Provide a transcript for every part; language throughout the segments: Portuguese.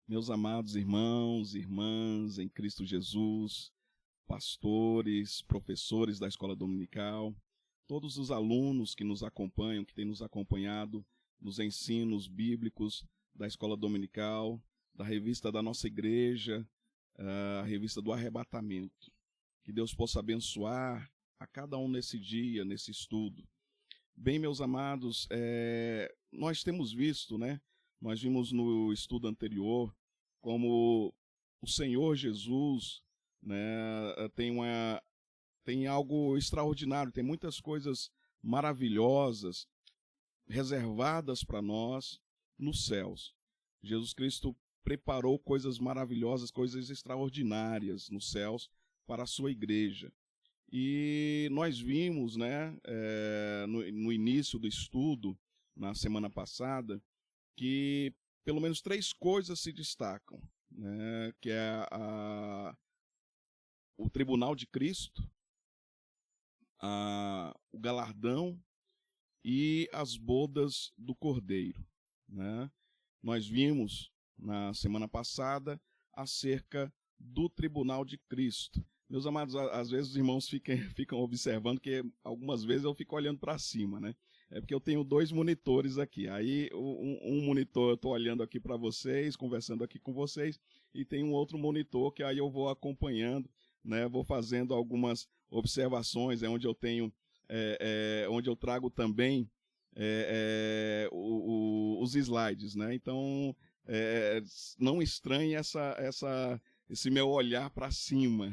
Meus amados irmãos e irmãs em Cristo Jesus, pastores, professores da escola dominical, todos os alunos que nos acompanham, que têm nos acompanhado nos ensinos bíblicos da escola dominical, da revista da nossa igreja, a revista do Arrebatamento. Que Deus possa abençoar a cada um nesse dia, nesse estudo. Bem, meus amados, nós temos visto, né? Nós vimos no estudo anterior como o Senhor Jesus, né, tem algo extraordinário, tem muitas coisas maravilhosas reservadas para nós nos céus. Jesus Cristo preparou coisas maravilhosas, coisas extraordinárias nos céus para a sua igreja. E nós vimos, né, no início do estudo, na semana passada, que pelo menos 3 coisas se destacam, né, que é o tribunal de Cristo, o galardão e as bodas do Cordeiro, né? Nós vimos na semana passada acerca do tribunal de Cristo. Meus amados, às vezes os irmãos ficam observando que algumas vezes eu fico olhando para cima, né? É porque eu tenho 2 monitores aqui. Aí um monitor eu estou olhando aqui para vocês, conversando aqui com vocês, e tem um outro monitor que aí eu vou acompanhando, né? Vou fazendo algumas observações, onde eu tenho, onde eu trago também os slides, né? Então não estranhe esse meu olhar para cima.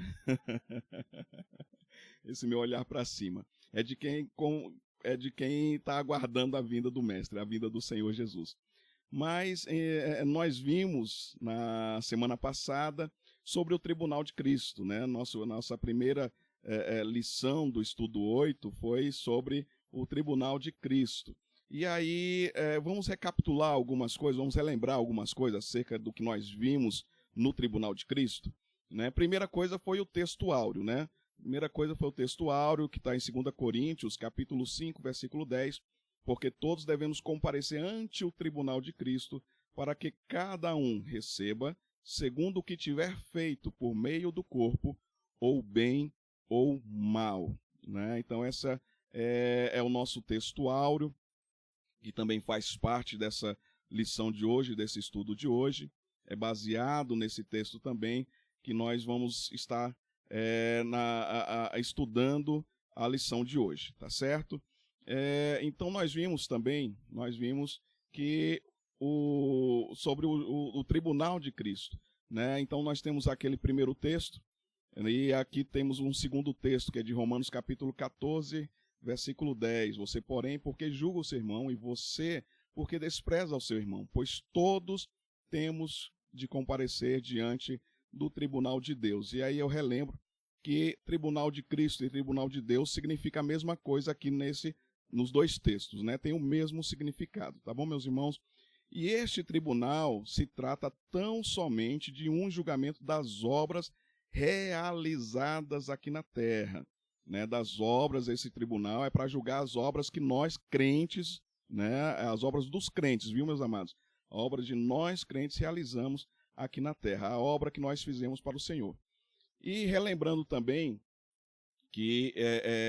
Esse meu olhar para cima. É de quem está aguardando a vinda do Mestre, a vinda do Senhor Jesus. Mas nós vimos na semana passada sobre o tribunal de Cristo, né? Nossa primeira lição do estudo 8 foi sobre o tribunal de Cristo. E aí vamos recapitular algumas coisas, vamos relembrar algumas coisas acerca do que nós vimos no tribunal de Cristo, né? Primeira coisa foi o texto áureo, né? Primeira coisa foi o texto áureo, que está em 2 Coríntios, capítulo 5, versículo 10, porque todos devemos comparecer ante o tribunal de Cristo, para que cada um receba, segundo o que tiver feito por meio do corpo, ou bem ou mal, né? Então essa é o nosso texto áureo, que também faz parte dessa lição de hoje, desse estudo de hoje. É baseado nesse texto também que nós vamos estar estudando a lição de hoje, tá certo? Então nós vimos que sobre o tribunal de Cristo, né? Então nós temos aquele primeiro texto, e aqui temos um segundo texto, que é de Romanos capítulo 14, versículo 10. Você, porém, porque julga o seu irmão, e você, porque despreza o seu irmão, pois todos temos de comparecer diante do tribunal de Deus. E aí eu relembro que tribunal de Cristo e tribunal de Deus significa a mesma coisa aqui nos 2 textos, né? Tem o mesmo significado, tá bom, meus irmãos? E este tribunal se trata tão somente de um julgamento das obras realizadas aqui na terra, né? Das obras, esse tribunal é para julgar as obras que nós crentes, né? As obras dos crentes, viu, meus amados? A obra de nós crentes realizamos aqui na terra, a obra que nós fizemos para o Senhor. E relembrando também que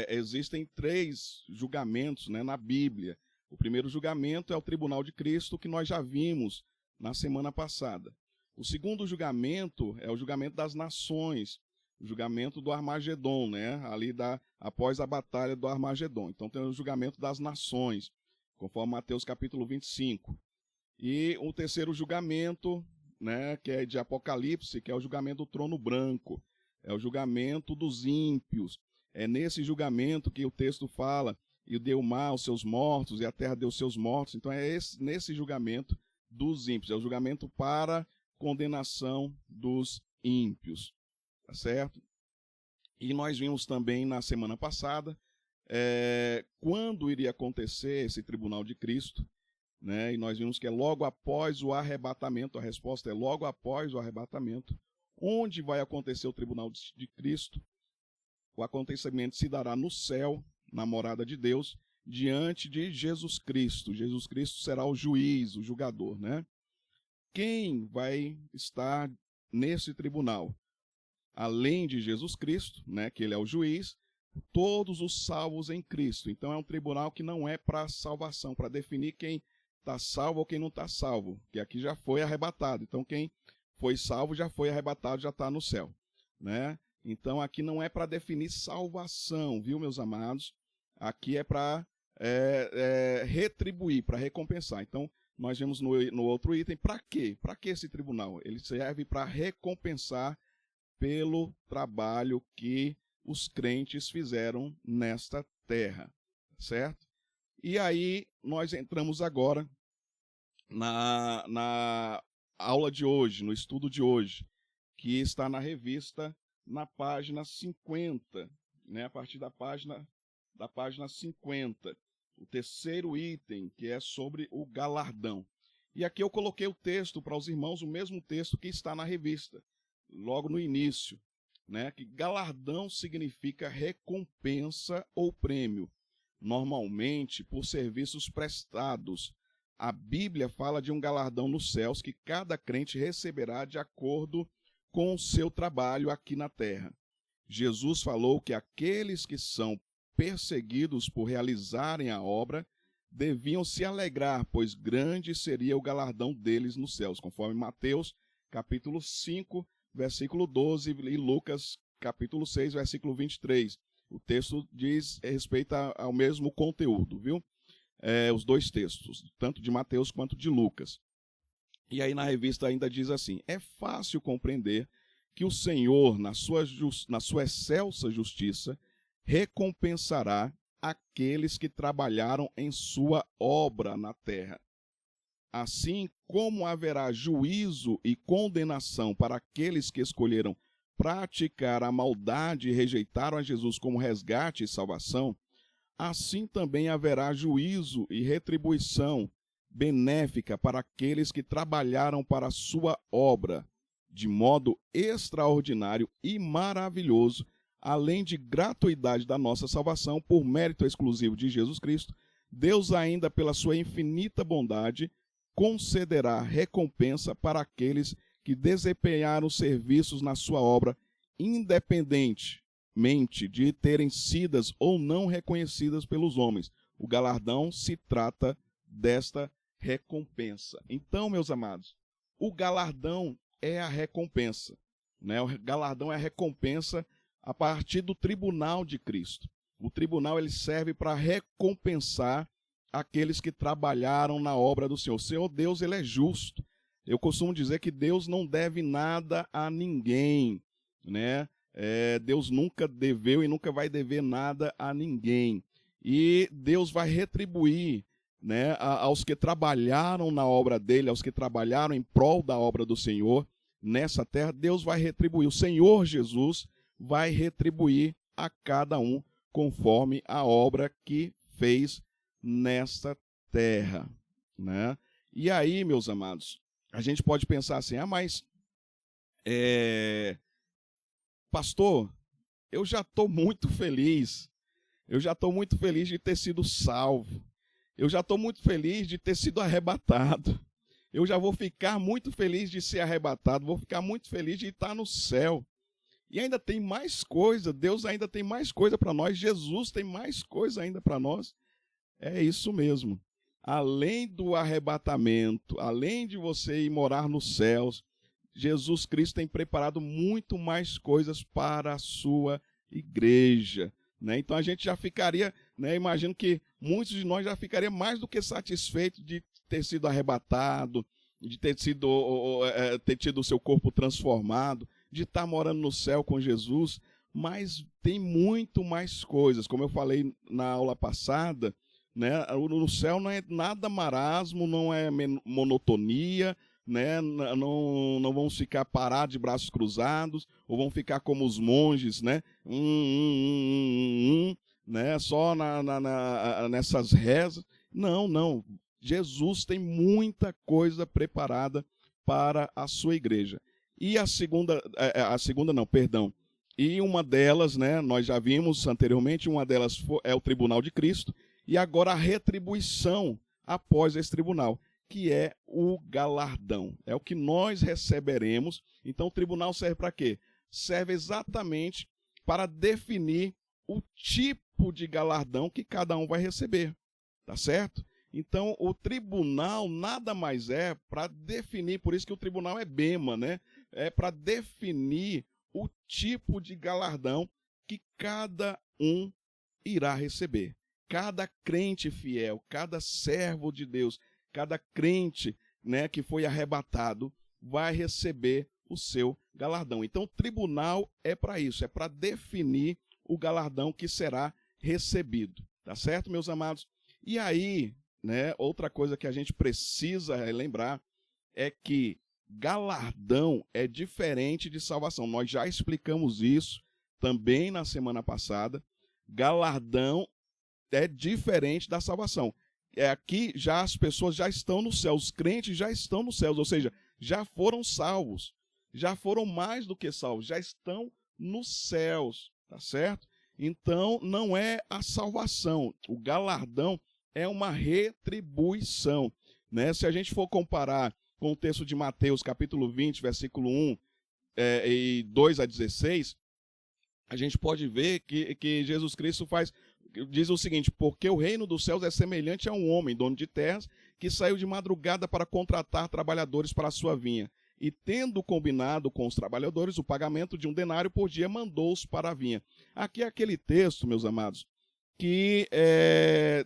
existem 3 julgamentos, né, na Bíblia. O primeiro julgamento é o tribunal de Cristo, que nós já vimos na semana passada. O segundo julgamento é o julgamento das nações, o julgamento do Armagedon, né, após a batalha do Armagedon. Então tem o julgamento das nações, conforme Mateus capítulo 25. E o terceiro julgamento, né, que é de Apocalipse, que é o julgamento do trono branco, é o julgamento dos ímpios. É nesse julgamento que o texto fala, e deu o mar aos seus mortos, e a terra deu seus mortos. Então é nesse julgamento dos ímpios, é o julgamento para condenação dos ímpios, tá certo? E nós vimos também na semana passada quando iria acontecer esse tribunal de Cristo, né? E nós vimos que é logo após o arrebatamento. A resposta é logo após o arrebatamento. Onde vai acontecer o tribunal de Cristo? O acontecimento se dará no céu, na morada de Deus, diante de Jesus Cristo. Jesus Cristo será o juiz, o julgador, né? quem vai estar nesse tribunal? Além de Jesus Cristo, né, que ele é o juiz, todos os salvos em Cristo. Então é um tribunal que não é para salvação, para definir quem está salvo ou quem não está salvo, que aqui já foi arrebatado. Então quem foi salvo já foi arrebatado, já está no céu, né? Então aqui não é para definir salvação, viu, meus amados? Aqui é para retribuir, para recompensar. Então nós vemos no outro item, para quê? Para que esse tribunal? Ele serve para recompensar pelo trabalho que os crentes fizeram nesta terra, certo? E aí nós entramos agora na aula de hoje, no estudo de hoje, que está na revista, na página 50, né? A partir da página 50, o terceiro item, que é sobre o galardão. E aqui eu coloquei o texto para os irmãos, o mesmo texto que está na revista, logo no início, né? Que galardão significa recompensa ou prêmio, normalmente por serviços prestados. A Bíblia fala de um galardão nos céus que cada crente receberá de acordo com o seu trabalho aqui na terra. Jesus falou que aqueles que são perseguidos por realizarem a obra deviam se alegrar, pois grande seria o galardão deles nos céus, conforme Mateus capítulo 5, versículo 12, e Lucas, capítulo 6, versículo 23. O texto diz respeito ao mesmo conteúdo, viu? Os dois textos, tanto de Mateus quanto de Lucas. E aí na revista ainda diz assim: é fácil compreender que o Senhor, na sua excelsa justiça, recompensará aqueles que trabalharam em sua obra na terra. Assim como haverá juízo e condenação para aqueles que escolheram praticar a maldade e rejeitaram a Jesus como resgate e salvação, assim também haverá juízo e retribuição benéfica para aqueles que trabalharam para a sua obra, de modo extraordinário e maravilhoso, além de gratuidade da nossa salvação por mérito exclusivo de Jesus Cristo. Deus ainda, pela sua infinita bondade, concederá recompensa para aqueles que desempenharam serviços na sua obra, independentemente de terem sido ou não reconhecidas pelos homens. O galardão se trata desta recompensa. Então, meus amados, o galardão é a recompensa, né? O galardão é a recompensa a partir do tribunal de Cristo. O tribunal ele serve para recompensar aqueles que trabalharam na obra do Senhor. O Senhor Deus, ele é justo. Eu costumo dizer que Deus não deve nada a ninguém, né? Deus nunca deveu e nunca vai dever nada a ninguém. E Deus vai retribuir, né, aos que trabalharam na obra dele, aos que trabalharam em prol da obra do Senhor nessa terra. Deus vai retribuir. O Senhor Jesus vai retribuir a cada um conforme a obra que fez nesta terra, né? E aí, meus amados, a gente pode pensar assim: mas pastor, eu já estou muito feliz. Eu já estou muito feliz de ter sido salvo. Eu já estou muito feliz de ter sido arrebatado. Eu já vou ficar muito feliz de ser arrebatado. Vou ficar muito feliz de estar no céu. E ainda tem mais coisa. Deus ainda tem mais coisa para nós. Jesus tem mais coisa ainda para nós. É isso mesmo. Além do arrebatamento, além de você ir morar nos céus, Jesus Cristo tem preparado muito mais coisas para a sua igreja, né? Então a gente já ficaria, né, imagino que muitos de nós já ficaria mais do que satisfeitos de ter sido arrebatado, de ter tido o seu corpo transformado, de estar morando no céu com Jesus, mas tem muito mais coisas. Como eu falei na aula passada, né, no céu não é nada marasmo, não é monotonia, né? Não vão ficar parados de braços cruzados, ou vão ficar como os monges, né? Né? Só nessas rezas. Não. Jesus tem muita coisa preparada para a sua igreja. E e uma delas, né, nós já vimos anteriormente, uma delas é o tribunal de Cristo, e agora a retribuição após esse tribunal, que é o galardão. É o que nós receberemos. Então, o tribunal serve para quê? Serve exatamente para definir o tipo de galardão que cada um vai receber. Tá certo? Então, o tribunal nada mais é para definir, por isso que o tribunal é bema, né? É para definir o tipo de galardão que cada um irá receber. Cada crente fiel, cada servo de Deus, cada crente, né, que foi arrebatado, vai receber o seu galardão. Então, o tribunal é para isso, é para definir o galardão que será recebido. Tá certo, meus amados? E aí, né, outra coisa que a gente precisa lembrar é que galardão é diferente de salvação. Nós já explicamos isso também na semana passada. Galardão é diferente da salvação. Aqui já as pessoas já estão no céu, os crentes já estão nos céus, ou seja, já foram salvos, já foram mais do que salvos, já estão nos céus, tá certo? Então não é a salvação, o galardão é uma retribuição, né? Se a gente for comparar com o texto de Mateus, capítulo 20, versículo 1 e 2 a 16, a gente pode ver que Jesus Cristo diz o seguinte: porque o reino dos céus é semelhante a um homem, dono de terras, que saiu de madrugada para contratar trabalhadores para a sua vinha. E tendo combinado com os trabalhadores o pagamento de 1 denário por dia, mandou-os para a vinha. Aqui é aquele texto, meus amados, que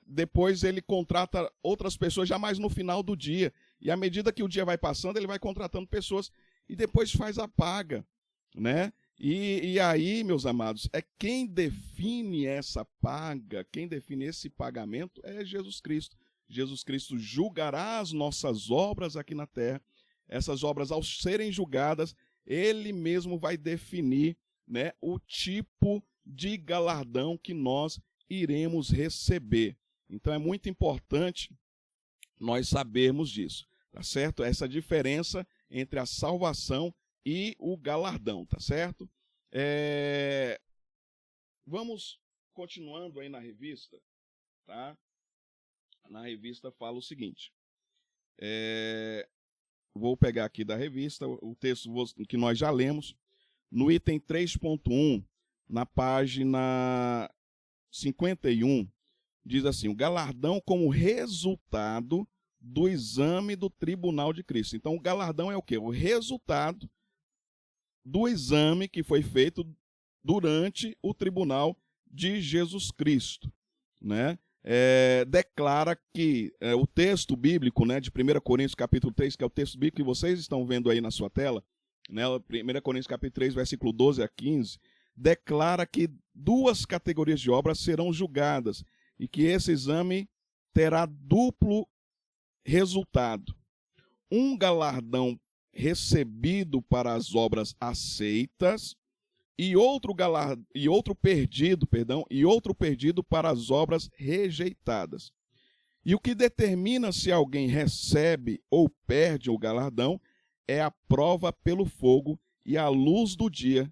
depois ele contrata outras pessoas já mais no final do dia. E à medida que o dia vai passando, ele vai contratando pessoas e depois faz a paga, né? E aí, meus amados, quem define essa paga, quem define esse pagamento é Jesus Cristo. Jesus Cristo julgará as nossas obras aqui na terra. Essas obras, ao serem julgadas, ele mesmo vai definir, né, o tipo de galardão que nós iremos receber. Então é muito importante nós sabermos disso, tá certo? Essa diferença entre a salvação e o galardão, tá certo? Vamos continuando aí na revista, tá? Na revista fala o seguinte, vou pegar aqui da revista o texto que nós já lemos, no item 3.1, na página 51, diz assim: o galardão como resultado do exame do tribunal de Cristo. Então, o galardão é o quê? O resultado do exame que foi feito durante o tribunal de Jesus Cristo, né? Declara que o texto bíblico, né, de 1 Coríntios capítulo 3, que é o texto bíblico que vocês estão vendo aí na sua tela, né, 1 Coríntios capítulo 3, versículo 12 a 15, declara que duas categorias de obras serão julgadas e que esse exame terá duplo resultado. Um galardão recebido para as obras aceitas e outro perdido para as obras rejeitadas. E o que determina se alguém recebe ou perde o galardão é a prova pelo fogo e a luz do dia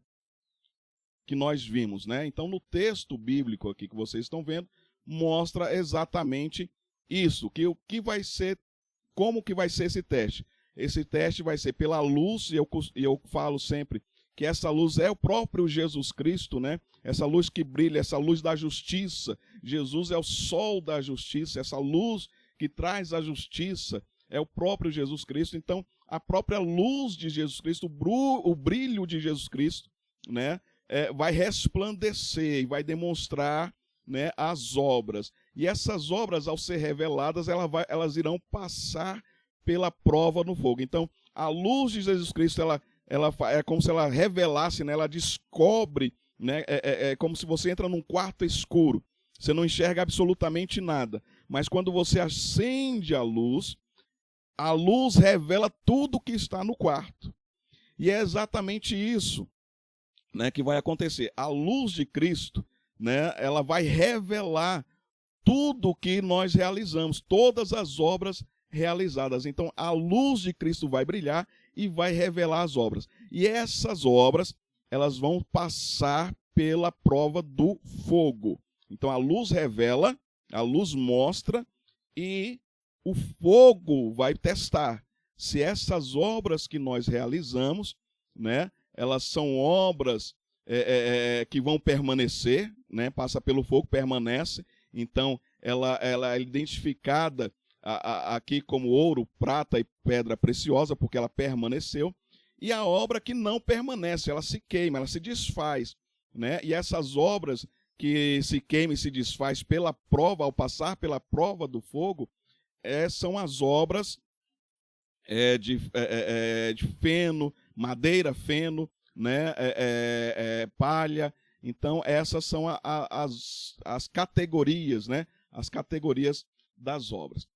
que nós vimos, né? Então, no texto bíblico aqui que vocês estão vendo, mostra exatamente isso, como que vai ser esse teste. Esse teste vai ser pela luz, e eu falo sempre que essa luz é o próprio Jesus Cristo, né? Essa luz que brilha, essa luz da justiça. Jesus é o sol da justiça, essa luz que traz a justiça é o próprio Jesus Cristo. Então, a própria luz de Jesus Cristo, o brilho de Jesus Cristo, né, vai resplandecer e vai demonstrar, né, as obras. E essas obras, ao ser reveladas, elas irão passar pela prova no fogo. Então, a luz de Jesus Cristo, ela é como se ela revelasse, né, ela descobre, né, é como se você entra num quarto escuro. Você não enxerga absolutamente nada. Mas quando você acende a luz revela tudo que está no quarto. E é exatamente isso, né, que vai acontecer. A luz de Cristo, né, ela vai revelar tudo que nós realizamos, todas as obras realizadas. Então, a luz de Cristo vai brilhar e vai revelar as obras. E essas obras, elas vão passar pela prova do fogo. Então, a luz revela, a luz mostra e o fogo vai testar se essas obras que nós realizamos, né, elas são obras que vão permanecer, né, passa pelo fogo, permanece. Então, ela é identificada aqui como ouro, prata e pedra preciosa, porque ela permaneceu. E a obra que não permanece, ela se queima, ela se desfaz, né? E essas obras que se queimam e se desfaz pela prova, ao passar pela prova do fogo, são as obras de feno, madeira, feno, né? Palha. Então, essas são as categorias, né? As categorias das obras.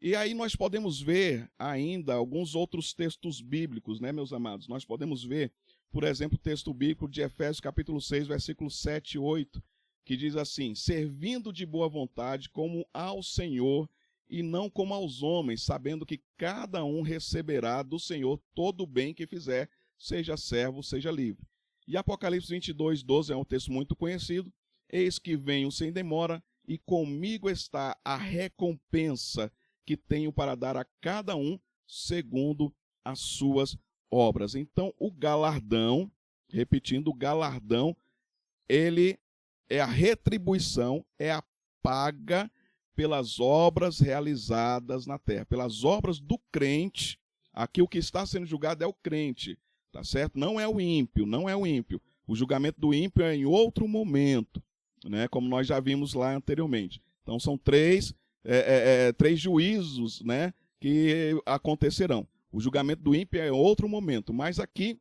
E aí nós podemos ver ainda alguns outros textos bíblicos, né, meus amados? Nós podemos ver, por exemplo, o texto bíblico de Efésios capítulo 6, versículos 7 e 8, que diz assim: servindo de boa vontade como ao Senhor e não como aos homens, sabendo que cada um receberá do Senhor todo o bem que fizer, seja servo, seja livre. E Apocalipse 22, 12 é um texto muito conhecido. Eis que venho sem demora, e comigo está a recompensa que tenho para dar a cada um segundo as suas obras. Então, o galardão, repetindo, o galardão, ele é a retribuição, é a paga pelas obras realizadas na terra, pelas obras do crente. Aqui o que está sendo julgado é o crente, tá certo? Não é o ímpio, não é o ímpio. O julgamento do ímpio é em outro momento, né? Como nós já vimos lá anteriormente. Então, são três juízos, né, que acontecerão. O julgamento do ímpio é outro momento, mas aqui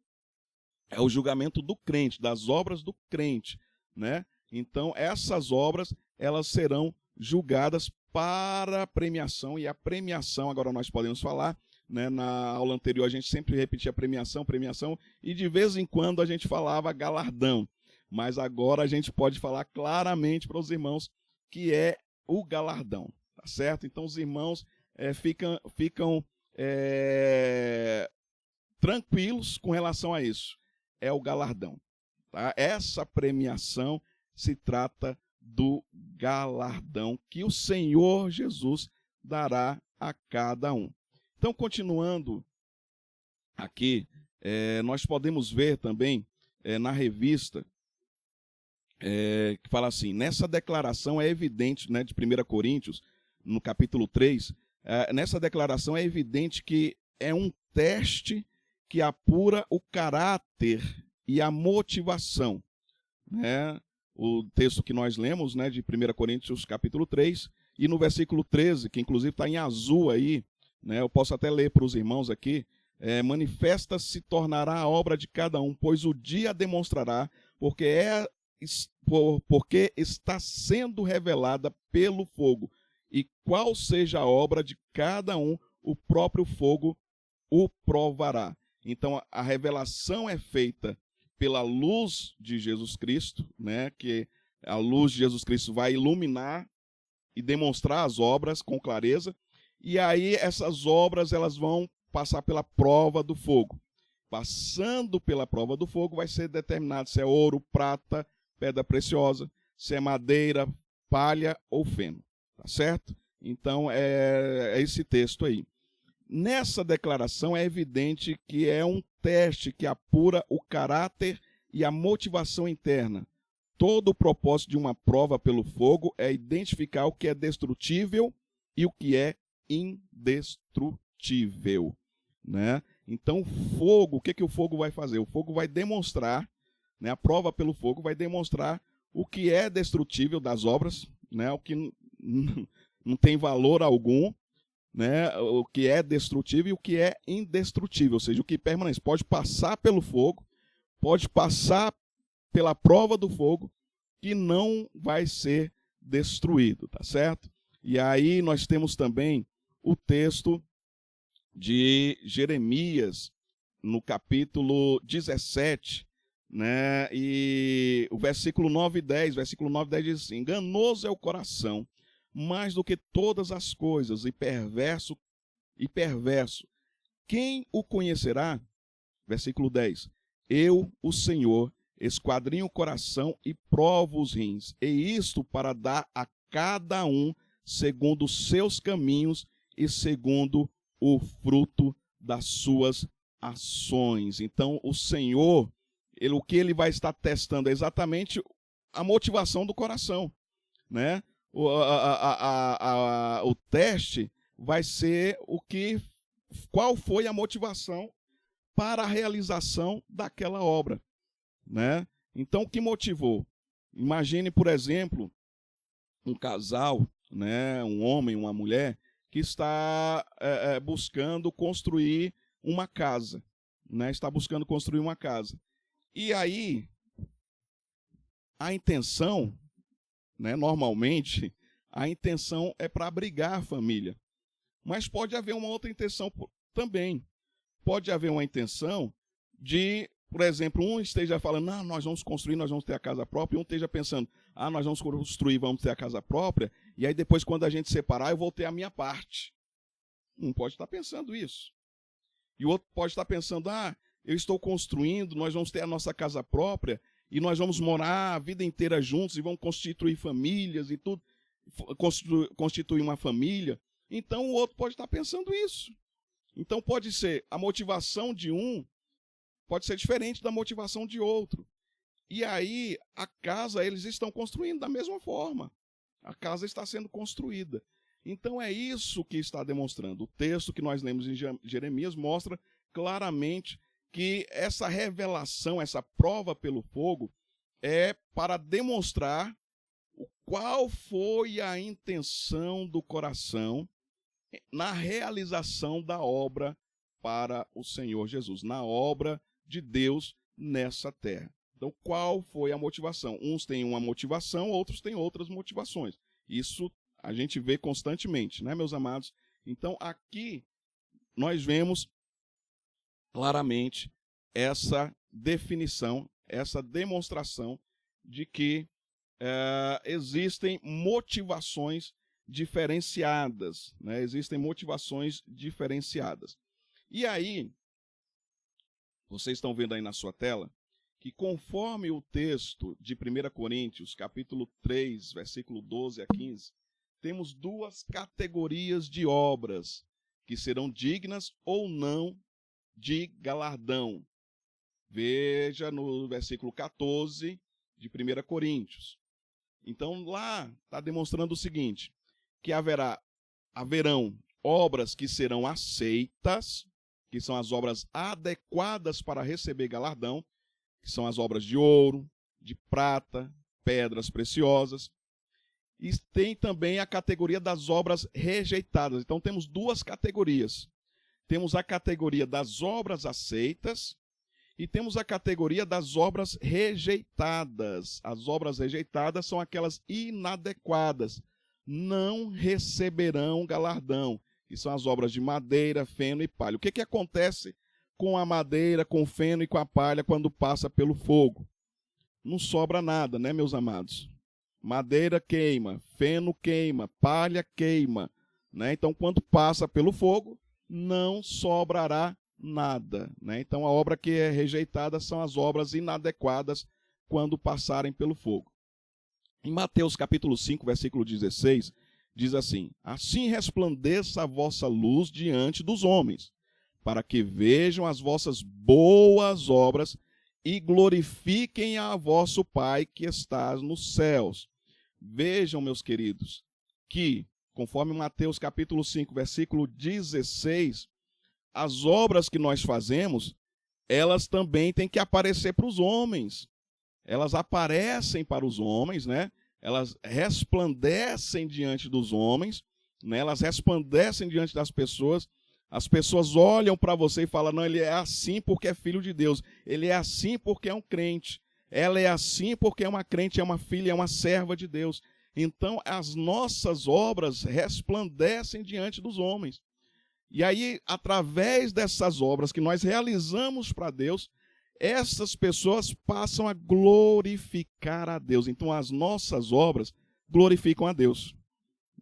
é o julgamento do crente, das obras do crente, né? Então, essas obras, elas serão julgadas para a premiação, e a premiação, agora nós podemos falar, né, na aula anterior a gente sempre repetia premiação, e de vez em quando a gente falava galardão, mas agora a gente pode falar claramente para os irmãos que é o galardão. Tá certo? Então os irmãos ficam tranquilos com relação a isso. É o galardão. Tá? Essa premiação se trata do galardão que o Senhor Jesus dará a cada um. Então, continuando aqui, nós podemos ver também na revista que fala assim: nessa declaração é evidente, né, de 1 Coríntios, no capítulo 3, nessa declaração é evidente que é um teste que apura o caráter e a motivação, né? O texto que nós lemos, né, de 1 Coríntios capítulo 3, e no versículo 13, que inclusive está em azul aí, né, eu posso até ler para os irmãos aqui: manifesta se tornará a obra de cada um, pois o dia demonstrará, porque está sendo revelada pelo fogo, e qual seja a obra de cada um, o próprio fogo o provará. Então, a revelação é feita pela luz de Jesus Cristo, né, que a luz de Jesus Cristo vai iluminar e demonstrar as obras com clareza, e aí essas obras elas vão passar pela prova do fogo. Passando pela prova do fogo, vai ser determinado se é ouro, prata, pedra preciosa, se é madeira, palha ou feno. Tá certo? Então, é esse texto aí. Nessa declaração é evidente que é um teste que apura o caráter e a motivação interna. Todo o propósito de uma prova pelo fogo é identificar o que é destrutível e o que é indestrutível, né? Então, o fogo, o que o fogo vai fazer? O fogo vai demonstrar, né, a prova pelo fogo vai demonstrar o que é destrutível das obras, né, o que não tem valor algum, né, o que é destrutível e o que é indestrutível, ou seja, o que permanece. Pode passar pelo fogo, pode passar pela prova do fogo, que não vai ser destruído, tá certo? E aí nós temos também o texto de Jeremias, no capítulo 17, né? E o versículo 9 e 10, diz assim: enganoso é o coração, mais do que todas as coisas, e perverso, quem o conhecerá? Versículo 10, eu, o Senhor, esquadrinho o coração e provo os rins, e isto para dar a cada um segundo os seus caminhos e segundo o fruto das suas ações. Então, o Senhor, o que ele vai estar testando é exatamente a motivação do coração, né? O teste vai ser qual foi a motivação para a realização daquela obra, né? Então, o que motivou? Imagine, por exemplo, um casal, né, um homem, uma mulher, que está buscando construir uma casa, né? Está buscando construir uma casa. E aí, a intenção, né, normalmente, a intenção é para abrigar a família. Mas pode haver uma outra intenção também. Pode haver uma intenção de, por exemplo, um esteja falando, nós vamos construir, nós vamos ter a casa própria, e um esteja pensando, nós vamos construir, vamos ter a casa própria, e aí depois, quando a gente separar, eu vou ter a minha parte. Um pode estar pensando isso. E o outro pode estar pensando, eu estou construindo, nós vamos ter a nossa casa própria, e nós vamos morar a vida inteira juntos, e vamos constituir famílias e tudo, constituir uma família. Então, o outro pode estar pensando isso. Então, pode ser, a motivação de um pode ser diferente da motivação de outro. E aí, a casa, eles estão construindo da mesma forma. A casa está sendo construída. Então, é isso que está demonstrando. O texto que nós lemos em Jeremias mostra claramente que essa revelação, essa prova pelo fogo, é para demonstrar qual foi a intenção do coração na realização da obra para o Senhor Jesus, na obra de Deus nessa terra. Então, qual foi a motivação? Uns têm uma motivação, outros têm outras motivações. Isso a gente vê constantemente, né, meus amados? Então, aqui nós vemos claramente essa definição, essa demonstração de que existem motivações diferenciadas, né? Existem motivações diferenciadas. E aí, vocês estão vendo aí na sua tela, que conforme o texto de 1 Coríntios, capítulo 3, versículo 12 a 15, temos duas categorias de obras que serão dignas ou não de galardão. Veja no versículo 14 de 1 Coríntios. Então, lá está demonstrando o seguinte, que haverão obras que serão aceitas, que são as obras adequadas para receber galardão, que são as obras de ouro, de prata, pedras preciosas. E tem também a categoria das obras rejeitadas. Então, temos duas categorias. Temos a categoria das obras aceitas e temos a categoria das obras rejeitadas. As obras rejeitadas são aquelas inadequadas. Não receberão galardão. Que são as obras de madeira, feno e palha. O que acontece com a madeira, com o feno e com a palha quando passa pelo fogo? Não sobra nada, né, meus amados? Madeira queima, feno queima, palha queima, né? Então, quando passa pelo fogo, não sobrará nada, né? Então, a obra que é rejeitada são as obras inadequadas quando passarem pelo fogo. Em Mateus capítulo 5, versículo 16, diz assim: assim resplandeça a vossa luz diante dos homens, para que vejam as vossas boas obras e glorifiquem a vosso Pai que está nos céus. Vejam, meus queridos, que, conforme Mateus capítulo 5, versículo 16, as obras que nós fazemos, elas também têm que aparecer para os homens. Elas aparecem para os homens, né? Elas resplandecem diante dos homens, né? Elas resplandecem diante das pessoas. As pessoas olham para você e falam, não, ele é assim porque é filho de Deus. Ele é assim porque é um crente. Ela é assim porque é uma crente, é uma filha, é uma serva de Deus. Então, as nossas obras resplandecem diante dos homens. E aí, através dessas obras que nós realizamos para Deus, essas pessoas passam a glorificar a Deus. Então, as nossas obras glorificam a Deus,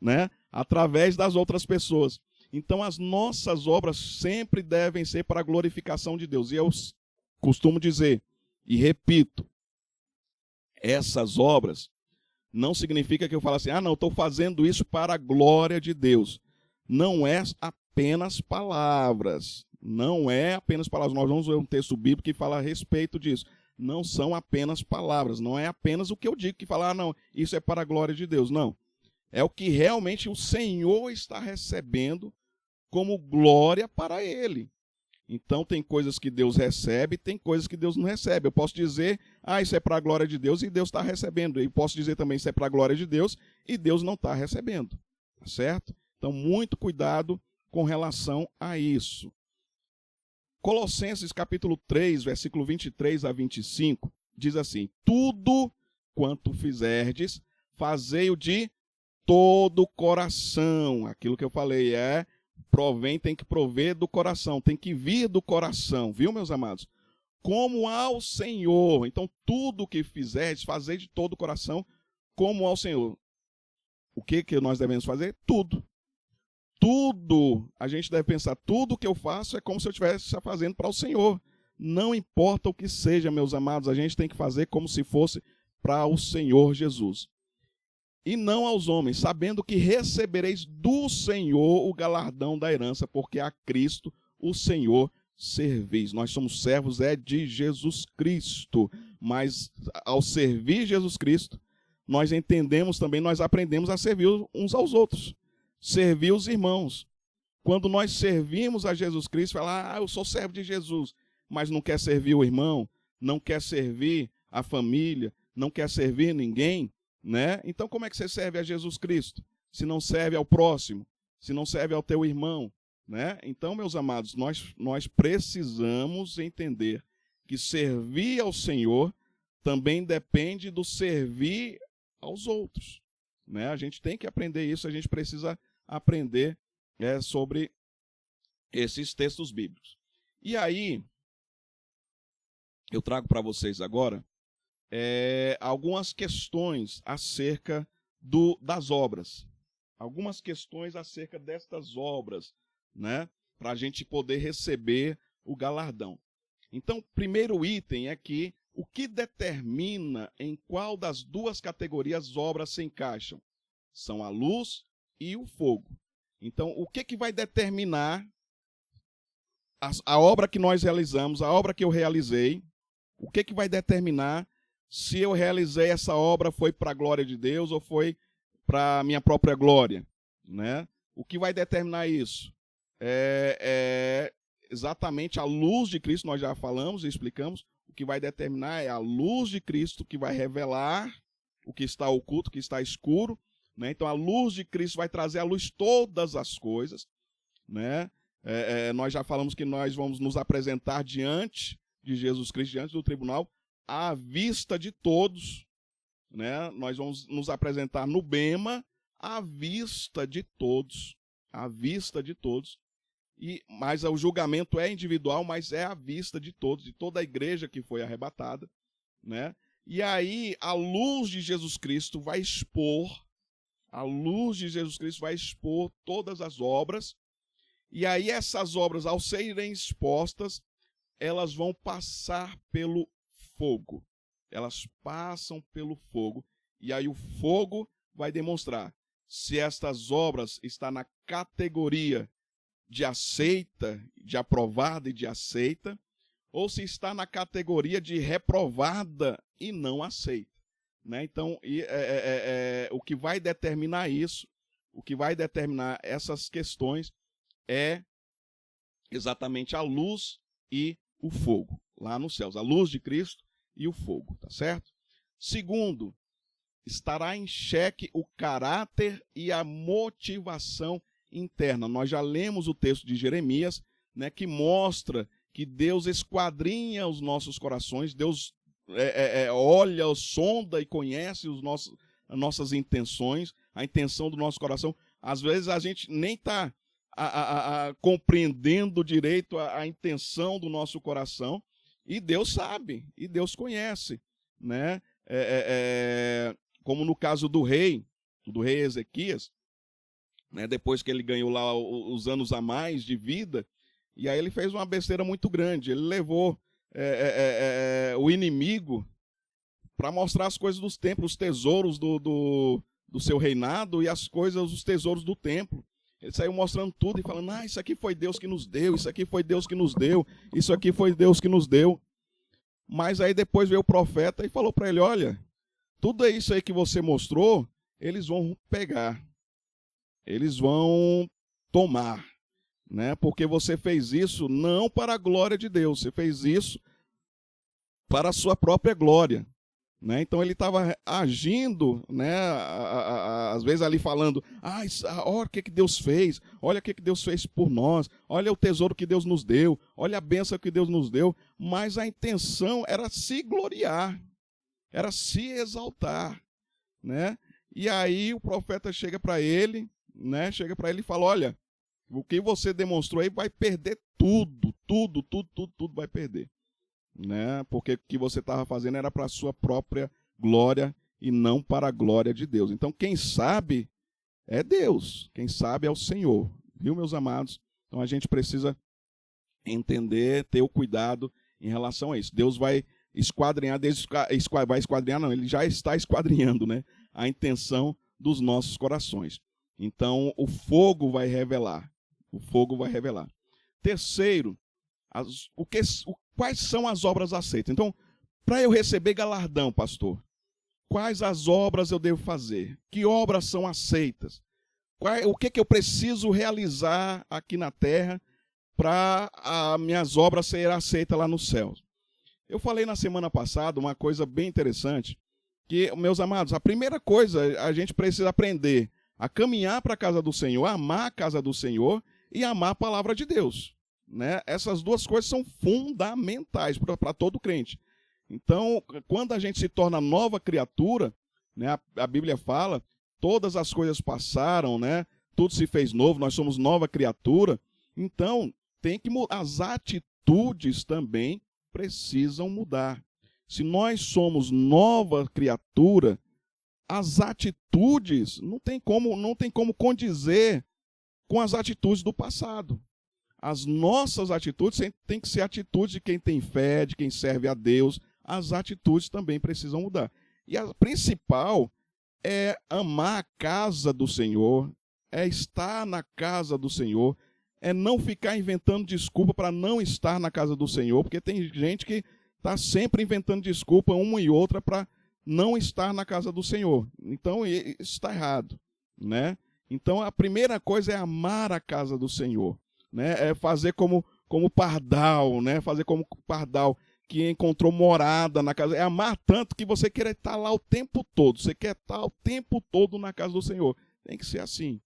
né? Através das outras pessoas. Então, as nossas obras sempre devem ser para a glorificação de Deus. E eu costumo dizer, e repito, essas obras não significa que eu falo assim, não, estou fazendo isso para a glória de Deus. não é apenas palavras. Não é apenas palavras. Nós vamos ver um texto bíblico que fala a respeito disso. Não são apenas palavras. Não é apenas o que eu digo que falar, não, isso é para a glória de Deus. Não. É o que realmente o Senhor está recebendo como glória para Ele. Então tem coisas que Deus recebe, tem coisas que Deus não recebe. Eu posso dizer, isso é para a glória de Deus e Deus está recebendo. E posso dizer também, isso é para a glória de Deus e Deus não está recebendo. Tá certo? Então, muito cuidado com relação a isso. Colossenses capítulo 3, versículo 23 a 25, diz assim: tudo quanto fizerdes, fazei-o de todo o coração. Aquilo que eu falei tem que prover do coração, tem que vir do coração, viu, meus amados? Como ao Senhor. Então, tudo que fizerdes, fazei de todo o coração, como ao Senhor. O que nós devemos fazer? Tudo. Tudo, a gente deve pensar, tudo que eu faço é como se eu estivesse fazendo para o Senhor. Não importa o que seja, meus amados, a gente tem que fazer como se fosse para o Senhor Jesus. E não aos homens, sabendo que recebereis do Senhor o galardão da herança, porque a Cristo, o Senhor, servis. Nós somos servos de Jesus Cristo, mas ao servir Jesus Cristo, nós entendemos também, nós aprendemos a servir uns aos outros. Servir os irmãos. Quando nós servimos a Jesus Cristo, fala, eu sou servo de Jesus, mas não quer servir o irmão, não quer servir a família, não quer servir ninguém, né? Então como é que você serve a Jesus Cristo? Se não serve ao próximo, se não serve ao teu irmão, né? Então, meus amados, nós precisamos entender que servir ao Senhor também depende do servir aos outros, né? A gente tem que aprender isso, a gente precisa aprender sobre esses textos bíblicos. E aí, eu trago para vocês agora algumas questões acerca das obras. Algumas questões acerca destas obras, né? Para a gente poder receber o galardão. Então, o primeiro item é que o que determina em qual das duas categorias as obras se encaixam? São a luz e o fogo. Então, o que vai determinar a obra que nós realizamos, a obra que eu realizei, o que vai determinar se eu realizei essa obra foi para a glória de Deus ou foi para a minha própria glória, né? O que vai determinar isso? É exatamente a luz de Cristo, nós já falamos e explicamos, o que vai determinar é a luz de Cristo que vai revelar o que está oculto, o que está escuro, né? Então a luz de Cristo vai trazer à luz todas as coisas, né? Nós já falamos que nós vamos nos apresentar diante de Jesus Cristo, diante do tribunal, à vista de todos, né? Nós vamos nos apresentar no bema à vista de todos, à vista de todos. Mas o julgamento é individual, mas é à vista de todos, de toda a igreja que foi arrebatada, né? E aí a luz de Jesus Cristo vai expor, todas as obras, e aí essas obras, ao serem expostas, elas vão passar pelo fogo. Elas passam pelo fogo, e aí o fogo vai demonstrar se estas obras estão na categoria de aceita, de aprovada e de aceita, ou se está na categoria de reprovada e não aceita, né? Então, o que vai determinar isso, o que vai determinar essas questões é exatamente a luz e o fogo, lá nos céus, a luz de Cristo e o fogo, tá certo? Segundo, estará em xeque o caráter e a motivação interna. Nós já lemos o texto de Jeremias, né, que mostra que Deus esquadrinha os nossos corações, Deus olha, sonda e conhece as nossas intenções, a intenção do nosso coração. Às vezes a gente nem está compreendendo direito a intenção do nosso coração, e Deus sabe, e Deus conhece, né? Como no caso do rei Ezequias, né? Depois que ele ganhou lá os anos a mais de vida, e aí ele fez uma besteira muito grande. Ele levou o inimigo para mostrar as coisas dos templos, os tesouros do seu reinado e as coisas, os tesouros do templo. Ele saiu mostrando tudo e falando, isso aqui foi Deus que nos deu, isso aqui foi Deus que nos deu, isso aqui foi Deus que nos deu. Mas aí depois veio o profeta e falou para ele, olha, tudo isso aí que você mostrou, eles vão pegar, eles vão tomar, né? Porque você fez isso não para a glória de Deus, você fez isso para a sua própria glória. Né? Então ele estava agindo, né, às vezes ali falando, olha o que Deus fez, olha o que Deus fez por nós, olha o tesouro que Deus nos deu, olha a bênção que Deus nos deu, mas a intenção era se gloriar, era se exaltar, né? E aí o profeta chega para ele, né, e fala, olha, o que você demonstrou aí vai perder tudo vai perder. Né? Porque o que você estava fazendo era para a sua própria glória e não para a glória de Deus. Então, quem sabe é Deus, quem sabe é o Senhor, viu, meus amados? Então, a gente precisa entender, ter o cuidado em relação a isso. Deus vai esquadrinhar, não, ele já está esquadrinhando, né, a intenção dos nossos corações. Então, o fogo vai revelar. Terceiro, quais são as obras aceitas? Então, para eu receber galardão, pastor, quais as obras eu devo fazer? Que obras são aceitas? O que eu preciso realizar aqui na terra para as minhas obras serem aceitas lá nos céus? Eu falei na semana passada uma coisa bem interessante, que, meus amados, a primeira coisa, a gente precisa aprender a caminhar para a casa do Senhor, amar a casa do Senhor e amar a palavra de Deus. Né? Essas duas coisas são fundamentais para todo crente. Então, quando a gente se torna nova criatura, né, a Bíblia fala, todas as coisas passaram, né, tudo se fez novo, nós somos nova criatura. Então, as atitudes também precisam mudar. Se nós somos nova criatura, as atitudes não tem como condizer com as atitudes do passado. As nossas atitudes têm que ser atitudes de quem tem fé, de quem serve a Deus. As atitudes também precisam mudar. E a principal é amar a casa do Senhor, é estar na casa do Senhor, é não ficar inventando desculpa para não estar na casa do Senhor, porque tem gente que está sempre inventando desculpa uma e outra para não estar na casa do Senhor. Então, isso está errado, né? Então, a primeira coisa é amar a casa do Senhor. Né, é fazer como pardal, né? Fazer como pardal que encontrou morada na casa. É amar tanto que você quer estar lá o tempo todo. Você quer estar o tempo todo na casa do Senhor. Tem que ser assim,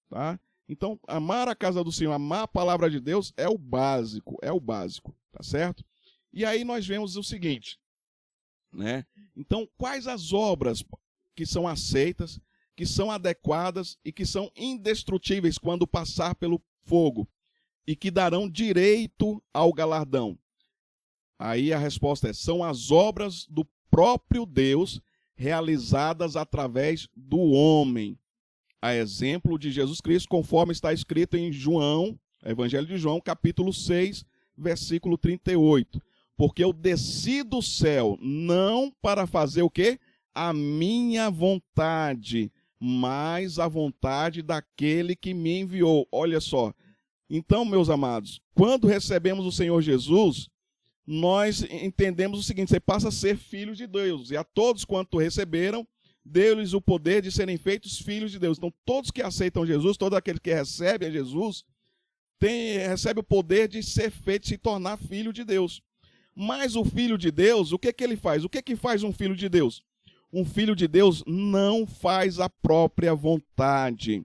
tá? Então, amar a casa do Senhor, amar a palavra de Deus é o básico, tá certo? E aí nós vemos o seguinte, né? Então, quais as obras que são aceitas, que são adequadas e que são indestrutíveis quando passar pelo fogo? E que darão direito ao galardão. Aí a resposta é, são as obras do próprio Deus realizadas através do homem. A exemplo de Jesus Cristo, conforme está escrito em João, Evangelho de João, capítulo 6, versículo 38. Porque eu desci do céu não para fazer o quê? A minha vontade, mas a vontade daquele que me enviou. Olha só. Então, meus amados, quando recebemos o Senhor Jesus, nós entendemos o seguinte, você passa a ser filho de Deus. E a todos quanto receberam, deu-lhes o poder de serem feitos filhos de Deus. Então, todos que aceitam Jesus, todo aquele que recebe a Jesus, recebe o poder de ser feito, se tornar filho de Deus. Mas o filho de Deus, o que ele faz? O que faz um filho de Deus? Um filho de Deus não faz a própria vontade.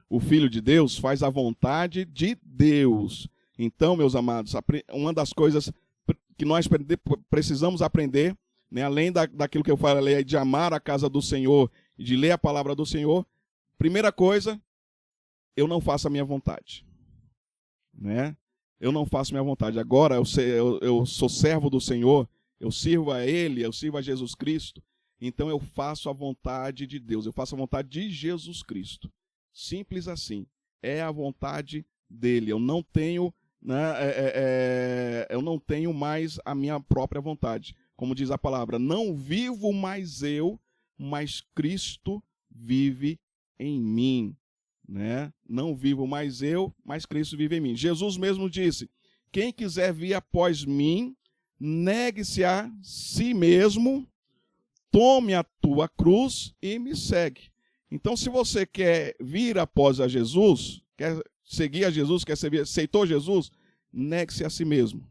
O Filho de Deus faz a vontade de Deus. Então, meus amados, uma das coisas que nós precisamos aprender, né, além daquilo que eu falei de amar a casa do Senhor e de ler a palavra do Senhor, primeira coisa, eu não faço a minha vontade. Né? Eu não faço a minha vontade. Agora eu sou servo do Senhor, eu sirvo a Ele, eu sirvo a Jesus Cristo, então eu faço a vontade de Deus, eu faço a vontade de Jesus Cristo. Simples assim. É a vontade dele. Eu não tenho, né, eu não tenho mais a minha própria vontade. Como diz a palavra, não vivo mais eu, mas Cristo vive em mim. né? Não vivo mais eu, mas Cristo vive em mim. Jesus mesmo disse: quem quiser vir após mim, negue-se a si mesmo, tome a tua cruz e me segue. Então, se você quer vir após a Jesus, quer seguir a Jesus, quer servir, aceitou Jesus, negue-se a si mesmo.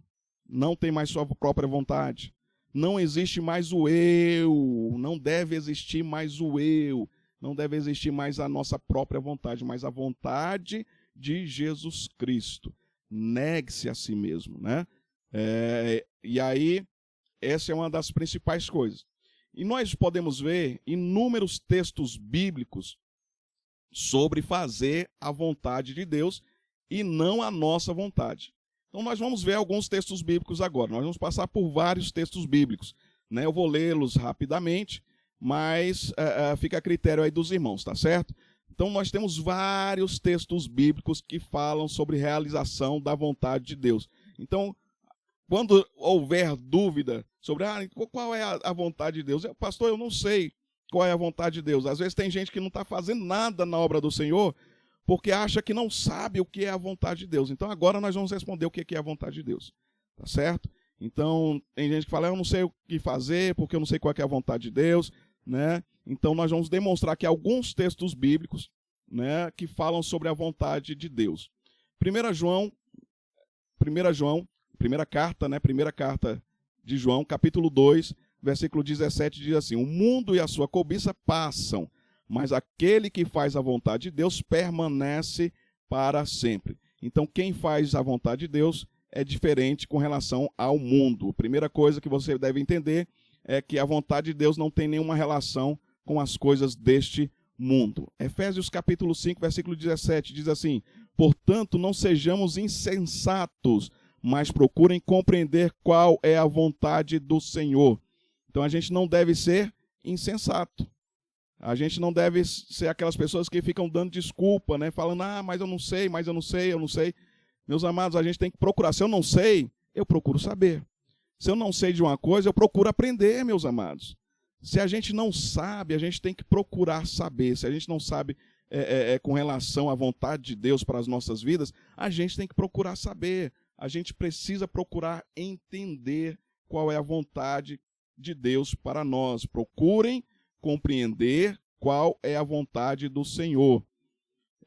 Não tem mais sua própria vontade. Não existe mais o eu. Não deve existir mais o eu. Não deve existir mais a nossa própria vontade, mas a vontade de Jesus Cristo. Negue-se a si mesmo, né? E aí, essa é uma das principais coisas. E nós podemos ver inúmeros textos bíblicos sobre fazer a vontade de Deus e não a nossa vontade. Então nós vamos ver alguns textos bíblicos agora. Nós vamos passar por vários textos bíblicos, né? Eu vou lê-los rapidamente, mas fica a critério aí dos irmãos, tá certo? Então nós temos vários textos bíblicos que falam sobre realização da vontade de Deus. Então, quando houver dúvida sobre qual é a vontade de Deus, pastor, eu não sei qual é a vontade de Deus. Às vezes tem gente que não está fazendo nada na obra do Senhor porque acha que não sabe o que é a vontade de Deus. Então agora nós vamos responder o que é a vontade de Deus. Tá certo? Então tem gente que fala, eu não sei o que fazer porque eu não sei qual é a vontade de Deus, né? Então nós vamos demonstrar aqui alguns textos bíblicos, né, que falam sobre a vontade de Deus. Primeira carta de João, capítulo 2, versículo 17, diz assim: o mundo e a sua cobiça passam, mas aquele que faz a vontade de Deus permanece para sempre. Então, quem faz a vontade de Deus é diferente com relação ao mundo. A primeira coisa que você deve entender é que a vontade de Deus não tem nenhuma relação com as coisas deste mundo. Efésios capítulo 5, versículo 17, diz assim: portanto, não sejamos insensatos, mas procurem compreender qual é a vontade do Senhor. Então a gente não deve ser insensato. A gente não deve ser aquelas pessoas que ficam dando desculpa, né? Falando, mas eu não sei, eu não sei. Meus amados, a gente tem que procurar. Se eu não sei, eu procuro saber. Se eu não sei de uma coisa, eu procuro aprender, meus amados. Se a gente não sabe, a gente tem que procurar saber. Se a gente não sabe com relação à vontade de Deus para as nossas vidas, a gente tem que procurar saber. A gente precisa procurar entender qual é a vontade de Deus para nós. Procurem compreender qual é a vontade do Senhor.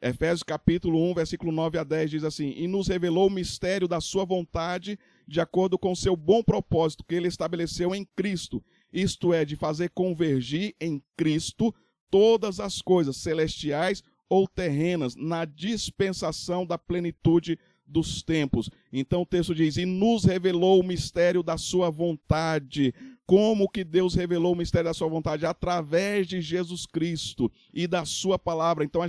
Efésios capítulo 1, versículo 9 a 10 diz assim: e nos revelou o mistério da sua vontade, de acordo com o seu bom propósito que ele estabeleceu em Cristo. Isto é, de fazer convergir em Cristo todas as coisas, celestiais ou terrenas, na dispensação da plenitude dos tempos. Então o texto diz: e nos revelou o mistério da sua vontade. Como que Deus revelou o mistério da sua vontade? Através de Jesus Cristo e da sua palavra. Então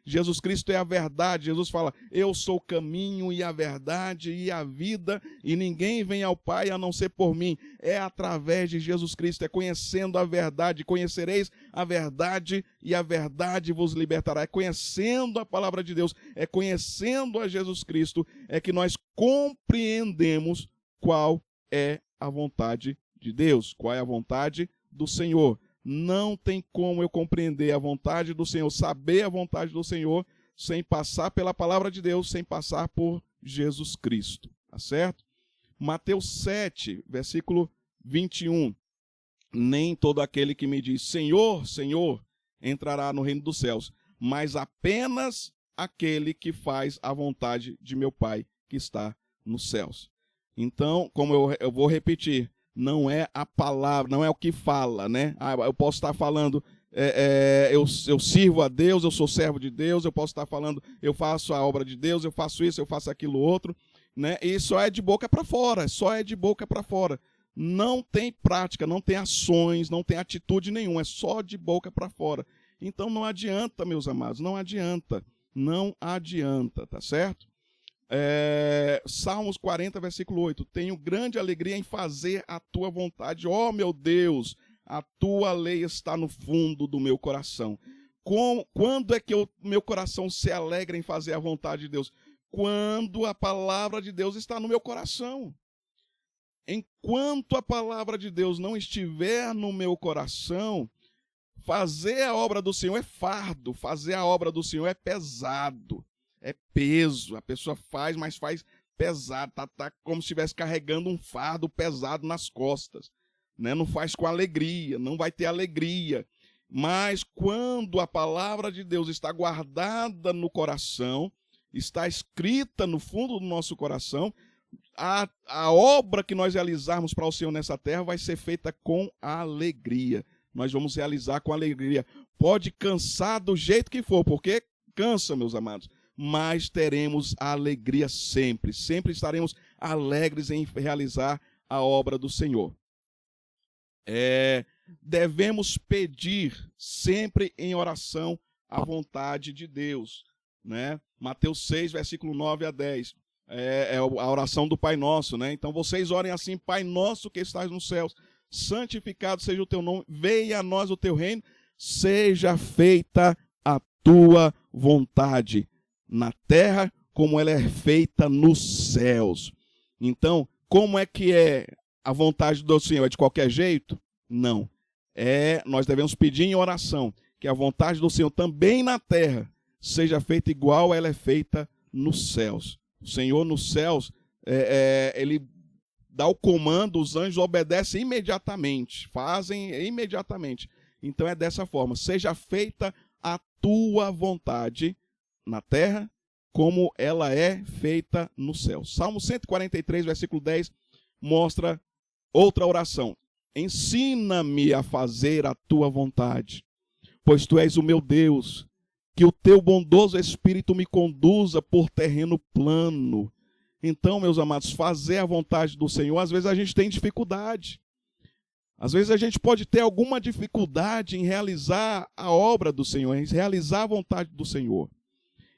Jesus Cristo é a verdade. Jesus fala: eu sou o caminho e a verdade e a vida, e ninguém vem ao Pai a não ser por mim. É através de Jesus Cristo, é conhecendo a verdade. Conhecereis a verdade e a verdade vos libertará. É conhecendo a palavra de Deus, é conhecendo a Jesus Cristo, é que nós compreendemos qual é a vontade de Deus, qual é a vontade do Senhor. Não tem como eu compreender a vontade do Senhor, saber a vontade do Senhor, sem passar pela palavra de Deus, sem passar por Jesus Cristo. Tá certo? Mateus 7, versículo 21. Nem todo aquele que me diz Senhor, Senhor, entrará no reino dos céus, mas apenas aquele que faz a vontade de meu Pai que está nos céus. Então, como eu vou repetir, não é a palavra, não é o que fala, né? Eu posso estar falando, eu sirvo a Deus, eu sou servo de Deus, eu posso estar falando, eu faço a obra de Deus, eu faço isso, eu faço aquilo outro, né? E só é de boca para fora, só é de boca para fora. Não tem prática, não tem ações, não tem atitude nenhuma, é só de boca para fora. Então não adianta, meus amados, não adianta, tá certo? Salmos 40, versículo 8: tenho grande alegria em fazer a tua vontade, ó meu Deus, a tua lei está no fundo do meu coração. Quando é que meu coração se alegra em fazer a vontade de Deus? Quando a palavra de Deus está no meu coração. Enquanto a palavra de Deus não estiver no meu coração, fazer a obra do Senhor é fardo, fazer a obra do Senhor é pesado, é peso. A pessoa faz, mas faz pesado, tá como se estivesse carregando um fardo pesado nas costas, né? Não faz com alegria, não vai ter alegria. Mas quando a palavra de Deus está guardada no coração, está escrita no fundo do nosso coração, a obra que nós realizarmos para o Senhor nessa terra vai ser feita com alegria. Nós vamos realizar com alegria. Pode cansar do jeito que for, porque cansa, meus amados, mas teremos a alegria sempre. Sempre estaremos alegres em realizar a obra do Senhor. Devemos pedir sempre em oração a vontade de Deus, né? Mateus 6, versículo 9 a 10. É a oração do Pai Nosso, né? Então vocês orem assim: Pai nosso que estás nos céus, santificado seja o teu nome, venha a nós o teu reino, seja feita a tua vontade, na terra como ela é feita nos céus. Então, como é que é a vontade do Senhor? É de qualquer jeito? Não. Nós devemos pedir em oração que a vontade do Senhor também na terra seja feita igual ela é feita nos céus. O Senhor nos céus, Ele dá o comando, os anjos obedecem imediatamente, fazem imediatamente. Então é dessa forma: seja feita a tua vontade na terra, como ela é feita no céu. Salmo 143, versículo 10, mostra outra oração. Ensina-me a fazer a tua vontade, pois tu és o meu Deus. Que o teu bondoso Espírito me conduza por terreno plano. Então, meus amados, fazer a vontade do Senhor, às vezes a gente tem dificuldade. Às vezes a gente pode ter alguma dificuldade em realizar a obra do Senhor, em realizar a vontade do Senhor.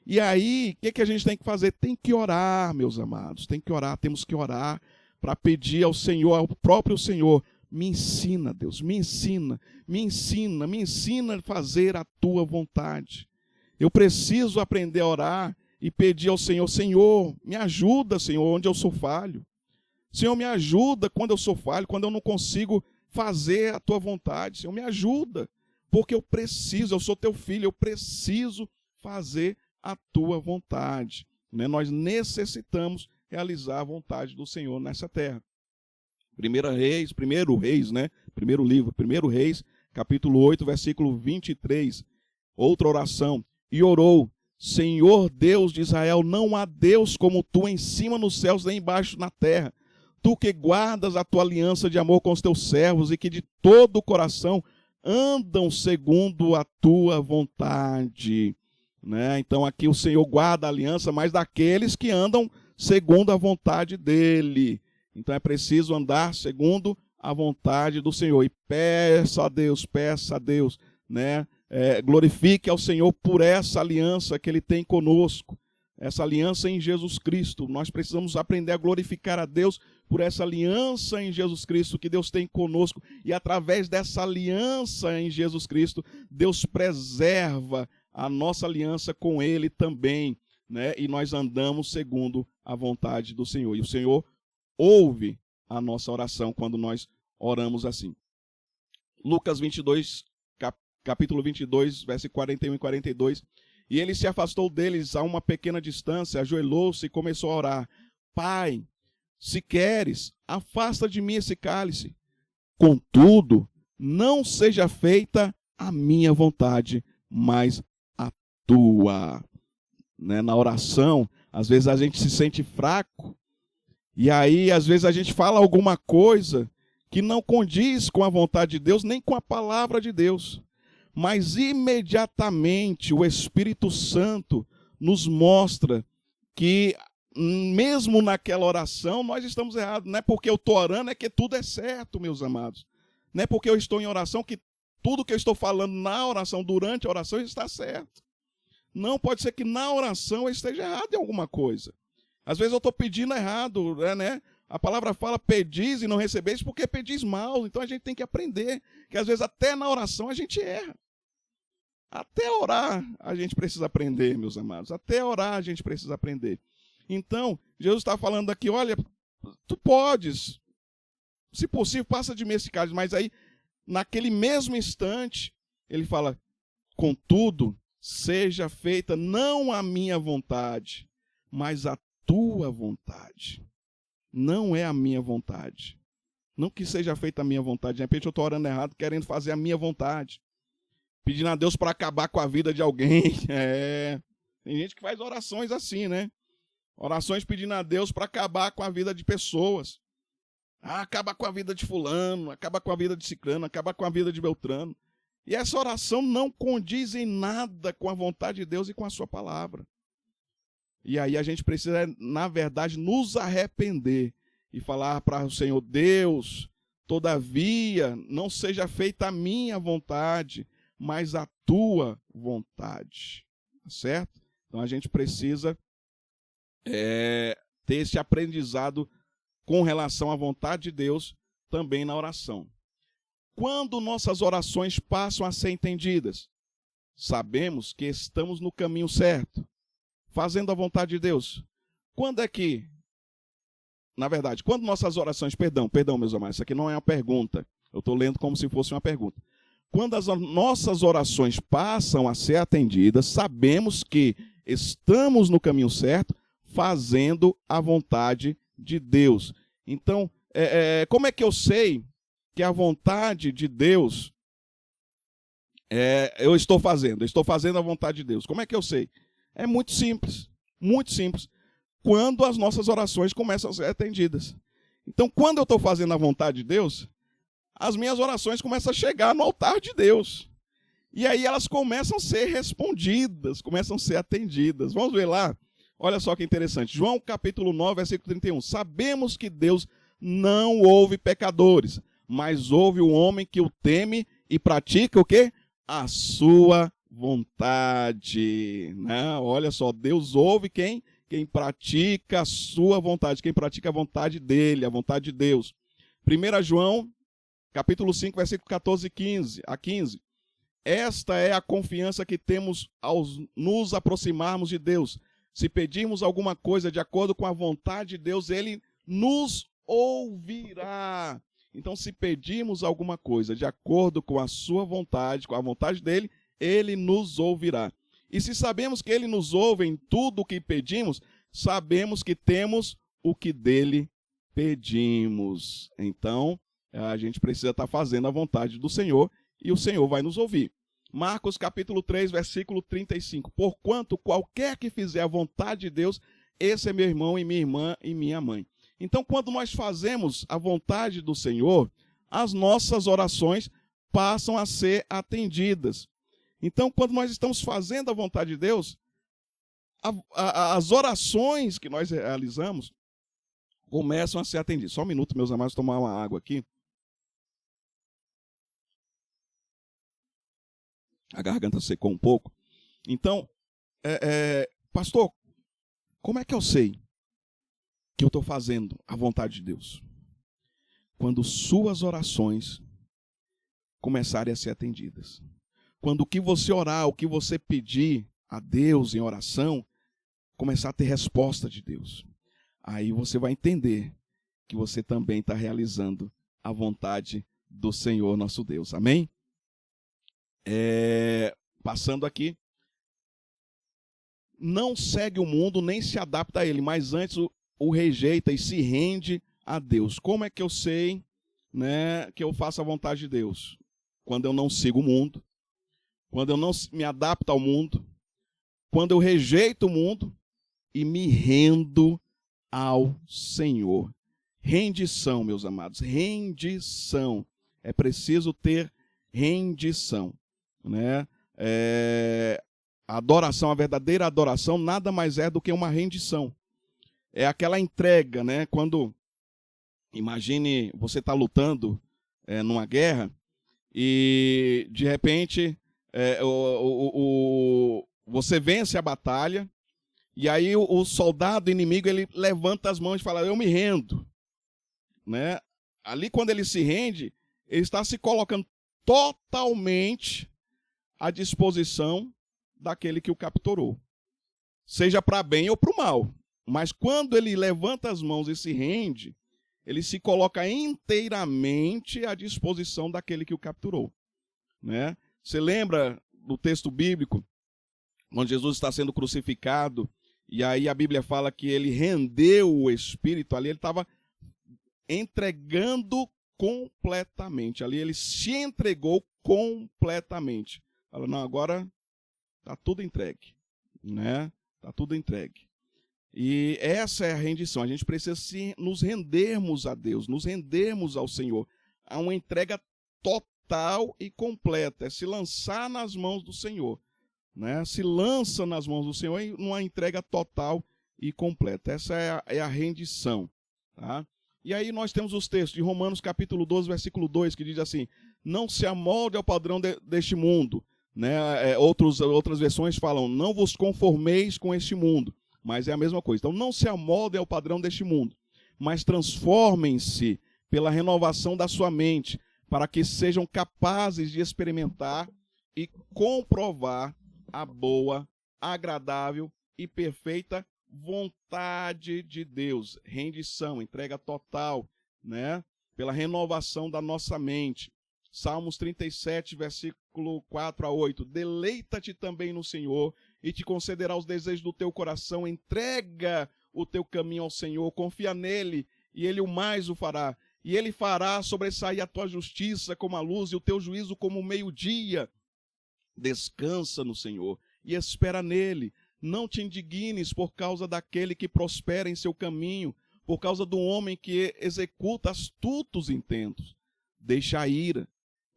E aí, o que a gente tem que fazer? Tem que orar, meus amados, tem que orar, temos que orar para pedir ao Senhor, ao próprio Senhor: me ensina, Deus, me ensina a fazer a tua vontade. Eu preciso aprender a orar e pedir ao Senhor: Senhor, me ajuda, Senhor, onde eu sou falho. Senhor, me ajuda quando eu sou falho, quando eu não consigo fazer a tua vontade. Senhor, me ajuda, porque eu sou teu filho, eu preciso fazer a tua vontade. Né? Nós necessitamos realizar a vontade do Senhor nessa terra. Primeiro Reis, capítulo 8, versículo 23. Outra oração. E orou: Senhor Deus de Israel, não há Deus como tu em cima nos céus nem embaixo na terra. Tu que guardas a tua aliança de amor com os teus servos e que de todo o coração andam segundo a tua vontade. Né? Então aqui o Senhor guarda a aliança, mas daqueles que andam segundo a vontade dele. Então é preciso andar segundo a vontade do Senhor. E peça a Deus, né? Glorifique ao Senhor por essa aliança que Ele tem conosco, essa aliança em Jesus Cristo. Nós precisamos aprender a glorificar a Deus por essa aliança em Jesus Cristo que Deus tem conosco, e através dessa aliança em Jesus Cristo, Deus preserva a nossa aliança com Ele também, né? E nós andamos segundo a vontade do Senhor, e o Senhor ouve a nossa oração quando nós oramos assim. Lucas 22, capítulo 22, versículos 41 e 42. E ele se afastou deles a uma pequena distância, ajoelhou-se e começou a orar: Pai, se queres, afasta de mim esse cálice. Contudo, não seja feita a minha vontade, mas a tua. Né? Na oração, às vezes a gente se sente fraco, e aí às vezes a gente fala alguma coisa que não condiz com a vontade de Deus, nem com a palavra de Deus. Mas imediatamente o Espírito Santo nos mostra que mesmo naquela oração nós estamos errados. Não é porque eu estou orando é que tudo é certo, meus amados. Não é porque eu estou em oração que tudo que eu estou falando na oração, durante a oração, está certo. Não, pode ser que na oração eu esteja errado em alguma coisa. Às vezes eu estou pedindo errado, né? A palavra fala: pedis e não recebeis porque pedis mal. Então a gente tem que aprender que às vezes até na oração a gente erra. Até orar a gente precisa aprender, meus amados. Até orar a gente precisa aprender. Então, Jesus está falando aqui: olha, tu podes, se possível, passa de mim esse cálice. Mas aí, naquele mesmo instante, ele fala, contudo, seja feita não a minha vontade, mas a tua vontade. Não é a minha vontade. Não que seja feita a minha vontade. De repente eu estou orando errado, querendo fazer a minha vontade. Pedindo a Deus para acabar com a vida de alguém. Tem gente que faz orações assim, né? Orações pedindo a Deus para acabar com a vida de pessoas. Acaba com a vida de fulano, acaba com a vida de ciclano, acaba com a vida de beltrano. E essa oração não condiz em nada com a vontade de Deus e com a sua palavra. E aí a gente precisa, na verdade, nos arrepender e falar para o Senhor, Deus, todavia, não seja feita a minha vontade, mas a tua vontade. Certo? Então a gente precisa ter esse aprendizado com relação à vontade de Deus também na oração. Quando nossas orações passam a ser entendidas, sabemos que estamos no caminho certo, fazendo a vontade de Deus. Quando é que, na verdade, quando nossas orações, perdão, meus amados, isso aqui não é uma pergunta, eu estou lendo como se fosse uma pergunta. Quando as nossas orações passam a ser atendidas, sabemos que estamos no caminho certo, fazendo a vontade de Deus. Então, como é que eu sei que a vontade de Deus eu estou fazendo? Estou fazendo a vontade de Deus. Como é que eu sei? É muito simples, muito simples. Quando as nossas orações começam a ser atendidas. Então, quando eu estou fazendo a vontade de Deus, as minhas orações começam a chegar no altar de Deus. E aí elas começam a ser respondidas, começam a ser atendidas. Vamos ver lá? Olha só que interessante. João capítulo 9, versículo 31. Sabemos que Deus não ouve pecadores, mas ouve o homem que o teme e pratica o quê? A sua vontade. Né? Olha só, Deus ouve quem? Quem pratica a sua vontade, quem pratica a vontade dele, a vontade de Deus. 1 João, capítulo 5, versículo 14 a 15. Esta é a confiança que temos ao nos aproximarmos de Deus. Se pedirmos alguma coisa de acordo com a vontade de Deus, ele nos ouvirá. Então, se pedirmos alguma coisa de acordo com a sua vontade, com a vontade dele, ele nos ouvirá. E se sabemos que ele nos ouve em tudo o que pedimos, sabemos que temos o que dele pedimos. Então, a gente precisa estar fazendo a vontade do Senhor e o Senhor vai nos ouvir. Marcos capítulo 3, versículo 35. Porquanto qualquer que fizer a vontade de Deus, esse é meu irmão e minha irmã e minha mãe. Então, quando nós fazemos a vontade do Senhor, as nossas orações passam a ser atendidas. Então, quando nós estamos fazendo a vontade de Deus, as orações que nós realizamos começam a ser atendidas. Só um minuto, meus amados, tomar uma água aqui. A garganta secou um pouco. Então, pastor, como é que eu sei que eu estou fazendo a vontade de Deus? Quando suas orações começarem a ser atendidas. Quando o que você orar, o que você pedir a Deus em oração, começar a ter resposta de Deus. Aí você vai entender que você também está realizando a vontade do Senhor nosso Deus. Amém? Passando aqui. Não segue o mundo, nem se adapta a ele, mas antes o rejeita e se rende a Deus. Como é que eu sei, né, que eu faço a vontade de Deus? Quando eu não sigo o mundo, quando eu não me adapto ao mundo, quando eu rejeito o mundo e me rendo ao Senhor. Rendição, meus amados, rendição. É preciso ter rendição, né? A adoração, a verdadeira adoração, nada mais é do que uma rendição. É aquela entrega, né? Quando, imagine, você está lutando numa guerra e, de repente, você vence a batalha e aí o soldado inimigo ele levanta as mãos e fala, eu me rendo. Né? Ali, quando ele se rende, ele está se colocando totalmente à disposição daquele que o capturou. Seja para bem ou para o mal. Mas quando ele levanta as mãos e se rende, ele se coloca inteiramente à disposição daquele que o capturou. Né? Você lembra do texto bíblico, onde Jesus está sendo crucificado, e aí a Bíblia fala que ele rendeu o Espírito, ali ele estava entregando completamente, ali ele se entregou completamente. Fala, não, agora está tudo entregue, né? Está tudo entregue. E essa é a rendição, a gente precisa nos rendermos a Deus, nos rendermos ao Senhor, a uma entrega total e completa, é se lançar nas mãos do Senhor, né? Se lança nas mãos do Senhor em uma entrega total e completa, essa é a rendição, tá? E aí nós temos os textos de Romanos capítulo 12, versículo 2, que diz assim, não se amolde ao padrão deste mundo, né? Outras versões falam, não vos conformeis com este mundo, mas é a mesma coisa. Então, não se amoldem ao padrão deste mundo, mas transformem-se pela renovação da sua mente, para que sejam capazes de experimentar e comprovar a boa, agradável e perfeita vontade de Deus. Rendição, entrega total, né? Pela renovação da nossa mente. Salmos 37, versículo 4 a 8. Deleita-te também no Senhor e te concederá os desejos do teu coração. Entrega o teu caminho ao Senhor, confia nele e ele o mais o fará. E ele fará sobressair a tua justiça como a luz e o teu juízo como o meio-dia. Descansa no Senhor e espera nele. Não te indignes por causa daquele que prospera em seu caminho, por causa do homem que executa astutos intentos. Deixa a ira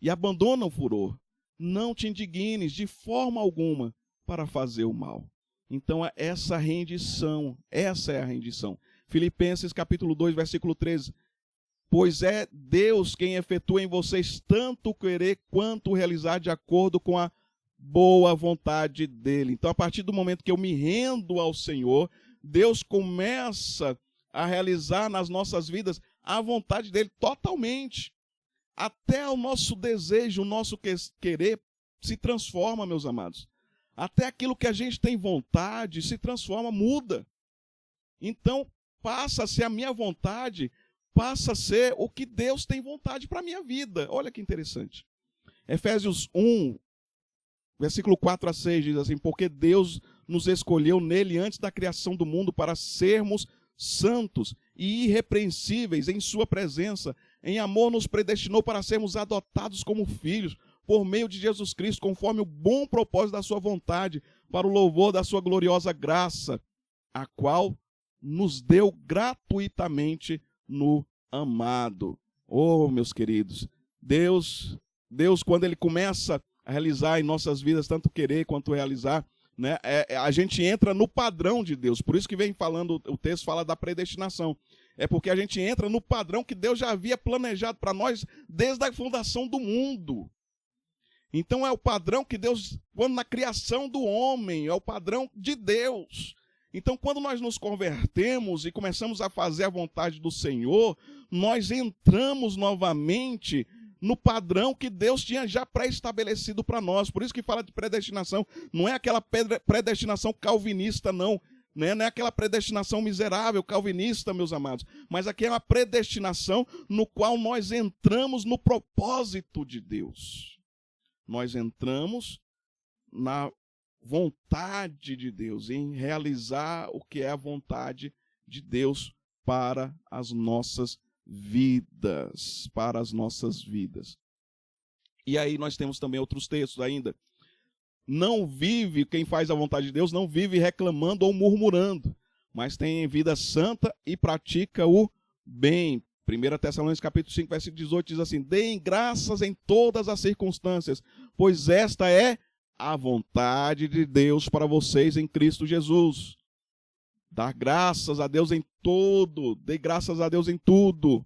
e abandona o furor. Não te indignes de forma alguma para fazer o mal. Então, essa é a rendição. Filipenses capítulo 2, versículo 13. Pois é Deus quem efetua em vocês tanto querer quanto realizar de acordo com a boa vontade dele. Então, a partir do momento que eu me rendo ao Senhor, Deus começa a realizar nas nossas vidas a vontade dele totalmente. Até o nosso desejo, o nosso querer se transforma, meus amados. Até aquilo que a gente tem vontade se transforma, muda. Então, passa a ser a minha vontade, passa a ser o que Deus tem vontade para a minha vida. Olha que interessante. Efésios 1, versículo 4 a 6 diz assim, porque Deus nos escolheu nele antes da criação do mundo para sermos santos e irrepreensíveis em sua presença. Em amor nos predestinou para sermos adotados como filhos, por meio de Jesus Cristo, conforme o bom propósito da sua vontade, para o louvor da sua gloriosa graça, a qual nos deu gratuitamente no amado. Oh, meus queridos, Deus, quando ele começa a realizar em nossas vidas, tanto querer quanto realizar, né, a gente entra no padrão de Deus. Por isso que vem falando, o texto fala da predestinação. É porque a gente entra no padrão que Deus já havia planejado para nós desde a fundação do mundo. Então é o padrão que Deus, quando na criação do homem, é o padrão de Deus. Então quando nós nos convertemos e começamos a fazer a vontade do Senhor, nós entramos novamente no padrão que Deus tinha já pré-estabelecido para nós. Por isso que fala de predestinação, não é aquela predestinação calvinista, não. Não é aquela predestinação miserável, calvinista, meus amados. Mas aqui é uma predestinação no qual nós entramos no propósito de Deus. Nós entramos na vontade de Deus, em realizar o que é a vontade de Deus para as nossas vidas. Para as nossas vidas. E aí nós temos também outros textos ainda. Não vive, quem faz a vontade de Deus, não vive reclamando ou murmurando, mas tem vida santa e pratica o bem. 1 Tessalonicenses capítulo 5, versículo 18 diz assim, deem graças em todas as circunstâncias, pois esta é a vontade de Deus para vocês em Cristo Jesus. Dar graças a Deus em tudo, dê graças a Deus em tudo.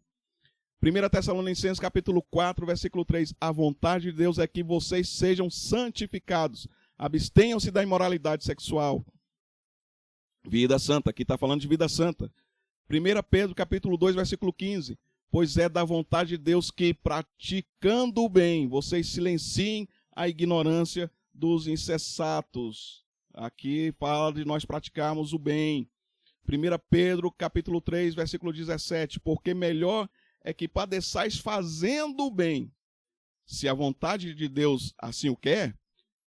1 Tessalonicenses capítulo 4, versículo 3, a vontade de Deus é que vocês sejam santificados, abstenham-se da imoralidade sexual. Vida santa, aqui está falando de vida santa. 1 Pedro capítulo 2, versículo 15, pois é da vontade de Deus que, praticando o bem, vocês silenciem a ignorância dos insensatos. Aqui fala de nós praticarmos o bem. 1 Pedro capítulo 3, versículo 17, porque melhor é que padeçais fazendo o bem, se a vontade de Deus assim o quer,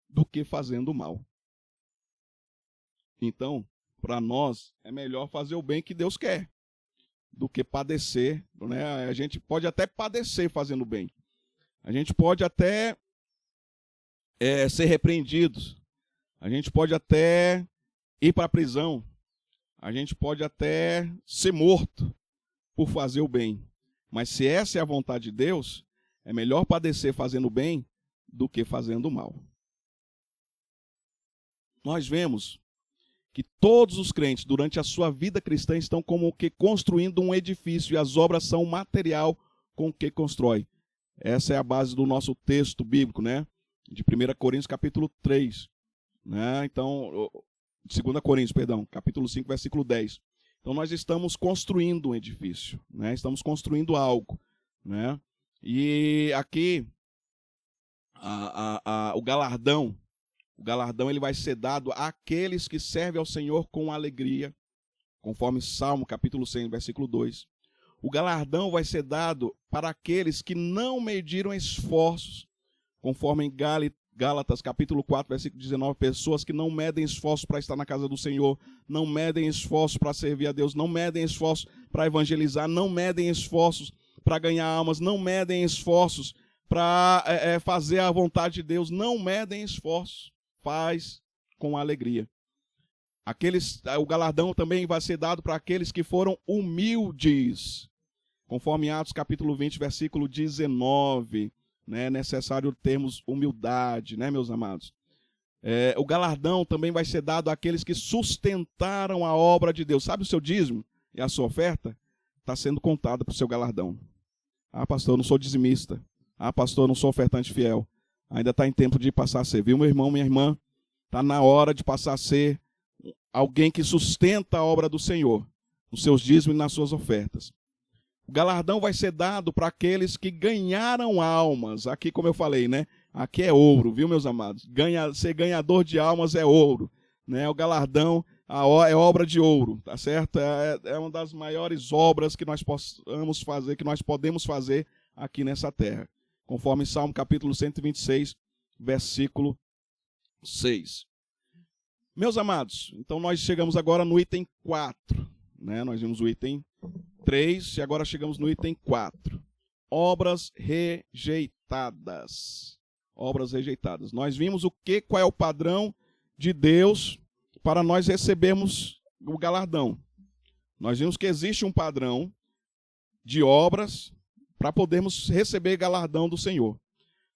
do que fazendo o mal. Então, para nós, é melhor fazer o bem que Deus quer, do que padecer, né? A gente pode até padecer fazendo o bem. A gente pode até ser repreendidos. A gente pode até ir para a prisão. A gente pode até ser morto por fazer o bem. Mas se essa é a vontade de Deus, é melhor padecer fazendo o bem do que fazendo o mal. Nós vemos que todos os crentes, durante a sua vida cristã, estão como que construindo um edifício, e as obras são o material com que constrói. Essa é a base do nosso texto bíblico, né? De 1 Coríntios, capítulo 3. Né? Então, 2 Coríntios, perdão, capítulo 5, versículo 10. Então, nós estamos construindo um edifício, né? Estamos construindo algo, né? E aqui, o galardão ele vai ser dado àqueles que servem ao Senhor com alegria, conforme Salmo, capítulo 100, versículo 2. O galardão vai ser dado para aqueles que não mediram esforços, conforme em Gálatas, capítulo 4, versículo 19, pessoas que não medem esforços para estar na casa do Senhor, não medem esforços para servir a Deus, não medem esforços para evangelizar, não medem esforços para ganhar almas, não medem esforços para fazer a vontade de Deus, não medem esforços, faz com alegria. O galardão também vai ser dado para aqueles que foram humildes, conforme Atos capítulo 20, versículo 19, né? É necessário termos humildade, né, meus amados? O galardão também vai ser dado àqueles que sustentaram a obra de Deus. Sabe o seu dízimo e a sua oferta? Está sendo contada para o seu galardão. Ah, pastor, eu não sou dizimista. Ah, pastor, eu não sou ofertante fiel. Ainda está em tempo de passar a ser. Viu, meu irmão, minha irmã? Está na hora de passar a ser alguém que sustenta a obra do Senhor, nos seus dízimos e nas suas ofertas. O galardão vai ser dado para aqueles que ganharam almas. Aqui, como eu falei, né? Aqui é ouro, viu, meus amados? Ser ganhador de almas é ouro, né? O galardão é obra de ouro, tá certo? É uma das maiores obras que nós possamos fazer, que nós podemos fazer aqui nessa terra. Conforme Salmo capítulo 126, versículo 6. Meus amados, então nós chegamos agora no item 4. Né? Nós vimos o item 3 e agora chegamos no item 4. Obras rejeitadas. Obras rejeitadas. Nós vimos qual é o padrão de Deus para nós recebermos o galardão. Nós vimos que existe um padrão de obras para podermos receber galardão do Senhor.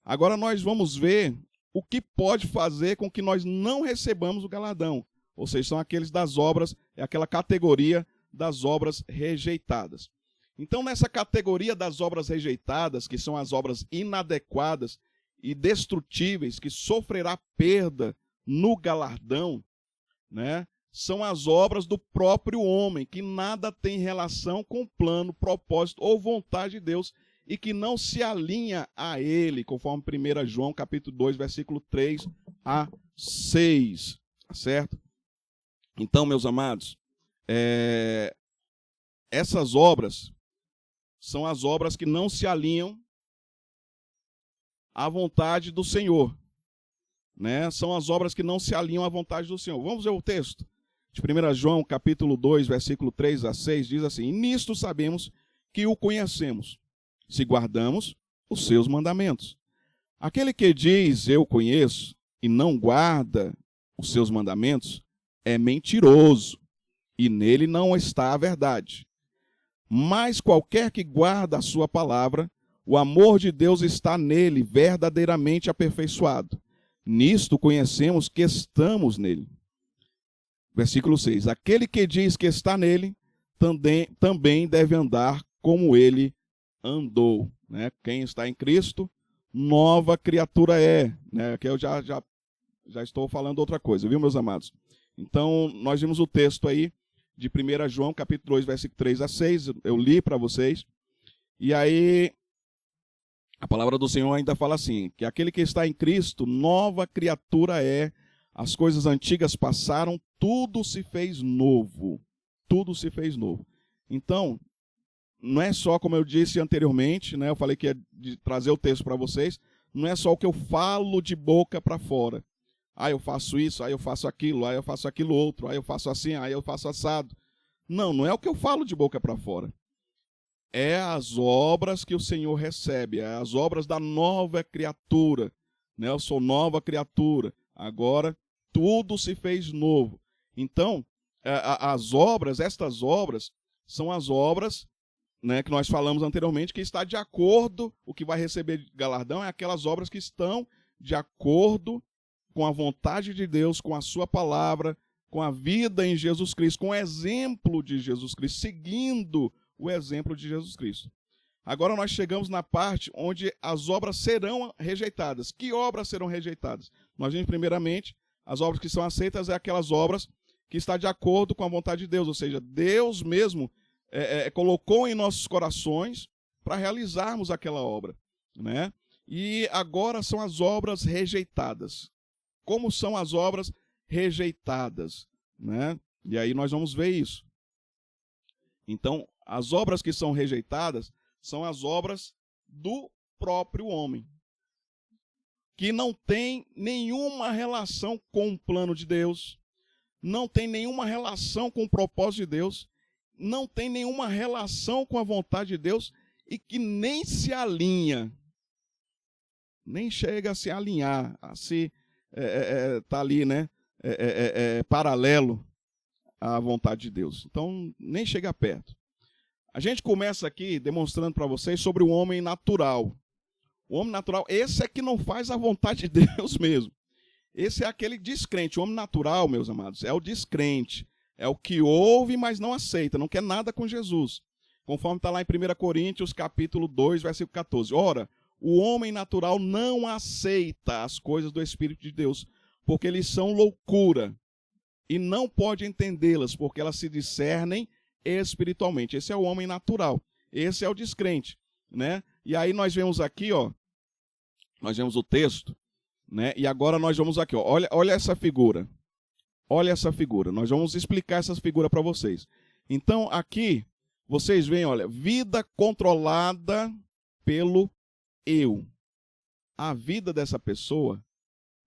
Agora nós vamos ver o que pode fazer com que nós não recebamos o galardão. Ou seja, são aqueles das obras, é aquela categoria das obras rejeitadas. Então, nessa categoria das obras rejeitadas, que são as obras inadequadas e destrutíveis, que sofrerá perda no galardão, né, são as obras do próprio homem, que nada tem relação com o plano, propósito ou vontade de Deus e que não se alinha a ele, conforme 1 João capítulo 2, versículo 3 a 6, tá certo? Então, meus amados, essas obras são as obras que não se alinham à vontade do Senhor, né? São as obras que não se alinham à vontade do Senhor. Vamos ver o texto de 1 João, capítulo 2, versículo 3 a 6, diz assim: e nisto sabemos que o conhecemos, se guardamos os seus mandamentos. Aquele que diz, eu conheço, e não guarda os seus mandamentos, é mentiroso, e nele não está a verdade. Mas qualquer que guarda a sua palavra, o amor de Deus está nele, verdadeiramente aperfeiçoado. Nisto conhecemos que estamos nele. Versículo 6. Aquele que diz que está nele, também deve andar como ele andou. Né? Quem está em Cristo, nova criatura é. Né? Aqui eu já estou falando outra coisa, viu, meus amados? Então, nós vimos o texto aí de 1 João, capítulo 2, versículo 3 a 6. Eu li para vocês. E aí, a palavra do Senhor ainda fala assim, que aquele que está em Cristo, nova criatura é. As coisas antigas passaram, tudo se fez novo. Tudo se fez novo. Então, não é só, como eu disse anteriormente, né, eu falei que ia trazer o texto para vocês, não é só o que eu falo de boca para fora. Ah, eu faço isso, aí eu faço aquilo, aí eu faço aquilo outro, aí eu faço assim, aí eu faço assado. Não, não é o que eu falo de boca para fora. É as obras que o Senhor recebe, é as obras da nova criatura. Né? Eu sou nova criatura, agora tudo se fez novo. Então, as obras, estas obras, são as obras, né, que nós falamos anteriormente, que está de acordo, o que vai receber galardão é aquelas obras que estão de acordo com a vontade de Deus, com a sua palavra, com a vida em Jesus Cristo, com o exemplo de Jesus Cristo, seguindo o exemplo de Jesus Cristo. Agora nós chegamos na parte onde as obras serão rejeitadas. Que obras serão rejeitadas? Nós vimos primeiramente, as obras que são aceitas é aquelas obras que estão de acordo com a vontade de Deus, ou seja, Deus mesmo colocou em nossos corações para realizarmos aquela obra. Né? E agora são as obras rejeitadas. Como são as obras rejeitadas? Né? E aí nós vamos ver isso. Então, as obras que são rejeitadas são as obras do próprio homem, que não tem nenhuma relação com o plano de Deus, não tem nenhuma relação com o propósito de Deus, não tem nenhuma relação com a vontade de Deus e que nem se alinha, nem chega a se alinhar, a se tá ali, né, paralelo à vontade de Deus. Então, nem chega perto. A gente começa aqui demonstrando para vocês sobre o homem natural. O homem natural, esse é que não faz a vontade de Deus mesmo. Esse é aquele descrente. O homem natural, meus amados, é o descrente. É o que ouve, mas não aceita, não quer nada com Jesus. Conforme está lá em 1 Coríntios, capítulo 2, versículo 14. Ora, o homem natural não aceita as coisas do Espírito de Deus, porque eles são loucura, e não pode entendê-las, porque elas se discernem espiritualmente. Esse é o homem natural. Esse é o descrente, né? E aí nós vemos aqui, ó, nós vemos o texto, né? E agora nós vamos aqui, ó, olha essa figura. Olha essa figura. Nós vamos explicar essa figura para vocês. Então, aqui vocês veem, olha, vida controlada pelo eu. A vida dessa pessoa,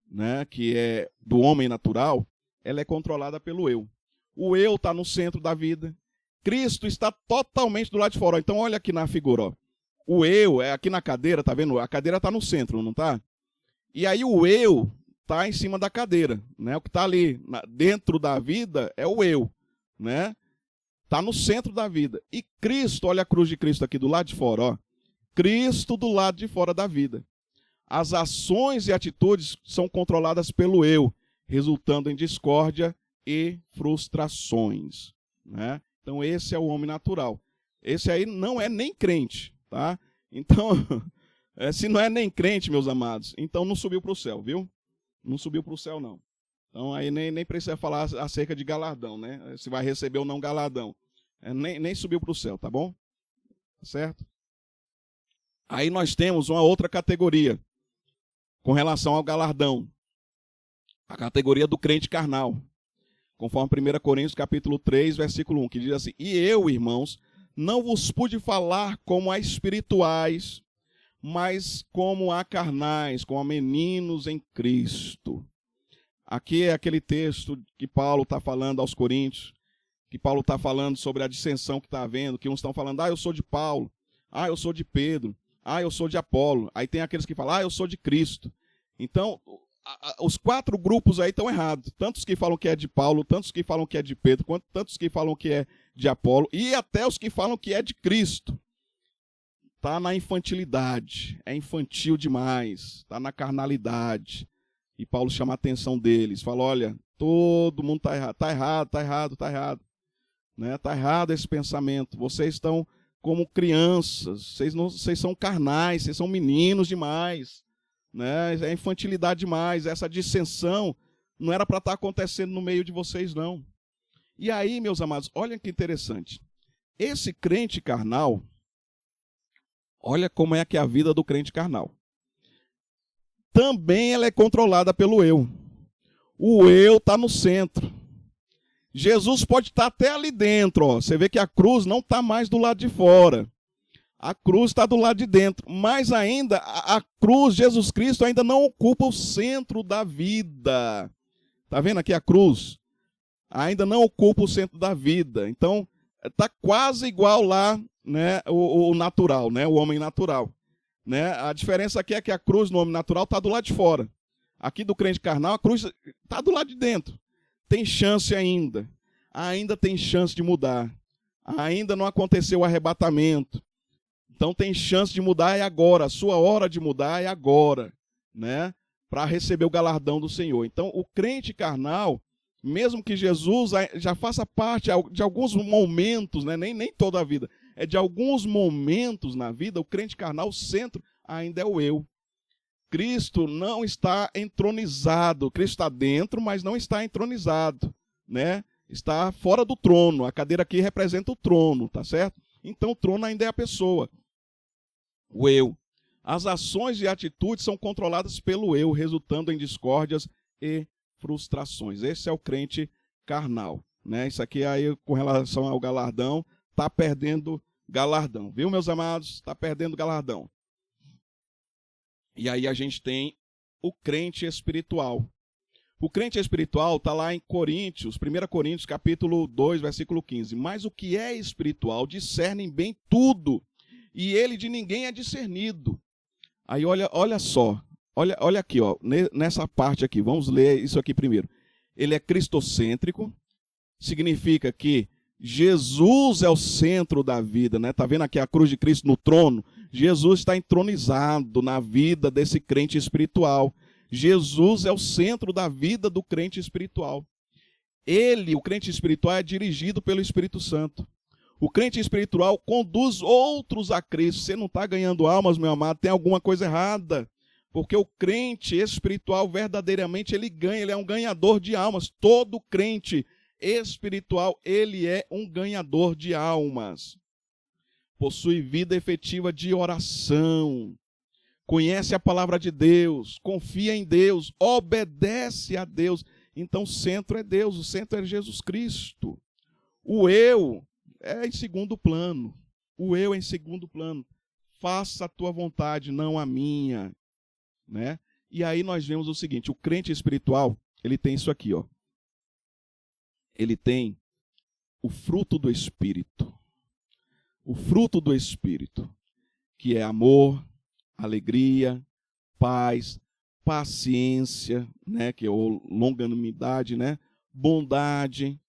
né, que é do homem natural, ela é controlada pelo eu. O eu está no centro da vida. Cristo está totalmente do lado de fora. Então, olha aqui na figura. Ó. O eu é aqui na cadeira, tá vendo? A cadeira está no centro, não está? E aí o eu está em cima da cadeira. Né? O que está ali dentro da vida é o eu. Né? Está no centro da vida. E Cristo, olha a cruz de Cristo aqui do lado de fora. Ó. Cristo do lado de fora da vida. As ações e atitudes são controladas pelo eu, resultando em discórdia e frustrações. Né? Então esse é o homem natural. Esse aí não é nem crente, tá? Então, se não é nem crente, meus amados, então não subiu para o céu, viu? Não subiu para o céu, não. Então aí nem precisa falar acerca de galardão, né? Se vai receber ou não galardão. Nem subiu para o céu, tá bom? Certo? Aí nós temos uma outra categoria com relação ao galardão. A categoria do crente carnal. Conforme 1 Coríntios capítulo 3, versículo 1, que diz assim: E eu, irmãos, não vos pude falar como a espirituais, mas como a carnais, como a meninos em Cristo. Aqui é aquele texto que Paulo está falando aos Coríntios, que Paulo está falando sobre a dissensão que está havendo, que uns estão falando, eu sou de Paulo, eu sou de Pedro, eu sou de Apolo. Aí tem aqueles que falam, eu sou de Cristo. Então, os 4 grupos aí estão errados. Tantos que falam que é de Paulo, tantos que falam que é de Pedro, quanto tantos que falam que é de Apolo, e até os que falam que é de Cristo. Está na infantilidade, é infantil demais, está na carnalidade. E Paulo chama a atenção deles, fala, olha, todo mundo está errado, está errado, está errado, está errado. Né? Está errado esse pensamento, vocês estão como crianças, vocês são carnais, vocês são meninos demais. Né? É infantilidade demais, essa dissensão não era para estar acontecendo no meio de vocês, não. E aí, meus amados, olha que interessante. Esse crente carnal, olha como é que é a vida do crente carnal. Também ela é controlada pelo eu. O eu está no centro. Jesus pode estar até ali dentro. Ó. Você vê que a cruz não está mais do lado de fora. A cruz está do lado de dentro. Mas ainda, a cruz, Jesus Cristo, ainda não ocupa o centro da vida. Está vendo aqui a cruz? Ainda não ocupa o centro da vida. Então, está quase igual lá, né, o natural, né, o homem natural. Né? A diferença aqui é que a cruz no homem natural está do lado de fora. Aqui do crente carnal, a cruz está do lado de dentro. Tem chance ainda. Ainda tem chance de mudar. Ainda não aconteceu o arrebatamento. Então tem chance de mudar é agora. A sua hora de mudar é agora, né? Para receber o galardão do Senhor. Então o crente carnal, mesmo que Jesus já faça parte de alguns momentos, né? nem toda a vida, é de alguns momentos na vida, o crente carnal, o centro ainda é o eu. Cristo não está entronizado. Cristo está dentro, mas não está entronizado, né? Está fora do trono. A cadeira aqui representa o trono, tá certo? Então o trono ainda é a pessoa, o eu. As ações e atitudes são controladas pelo eu, resultando em discórdias e frustrações. Esse é o crente carnal, né? Isso aqui aí com relação ao galardão, está perdendo galardão, viu, meus amados? Está perdendo galardão. E aí a gente tem o crente espiritual. O crente espiritual está lá em Coríntios, 1 Coríntios, capítulo 2, versículo 15. Mas o que é espiritual discernem bem tudo, e ele de ninguém é discernido. Aí olha só, olha aqui, ó, nessa parte aqui, vamos ler isso aqui primeiro. Ele é cristocêntrico, significa que Jesus é o centro da vida, né? Tá vendo aqui a cruz de Cristo no trono? Jesus está entronizado na vida desse crente espiritual. Jesus é o centro da vida do crente espiritual. Ele, o crente espiritual, é dirigido pelo Espírito Santo. O crente espiritual conduz outros a Cristo. Você não está ganhando almas, meu amado, tem alguma coisa errada. Porque o crente espiritual, verdadeiramente, ele ganha, ele é um ganhador de almas. Todo crente espiritual, ele é um ganhador de almas. Possui vida efetiva de oração. Conhece a palavra de Deus, confia em Deus, obedece a Deus. Então o centro é Deus, o centro é Jesus Cristo. O eu é em segundo plano. O eu é em segundo plano. Faça a tua vontade, não a minha. Né? E aí nós vemos o seguinte, o crente espiritual, ele tem isso aqui, ó. Ele tem o fruto do Espírito. O fruto do Espírito, que é amor, alegria, paz, paciência, né, que é longanimidade, né, bondade,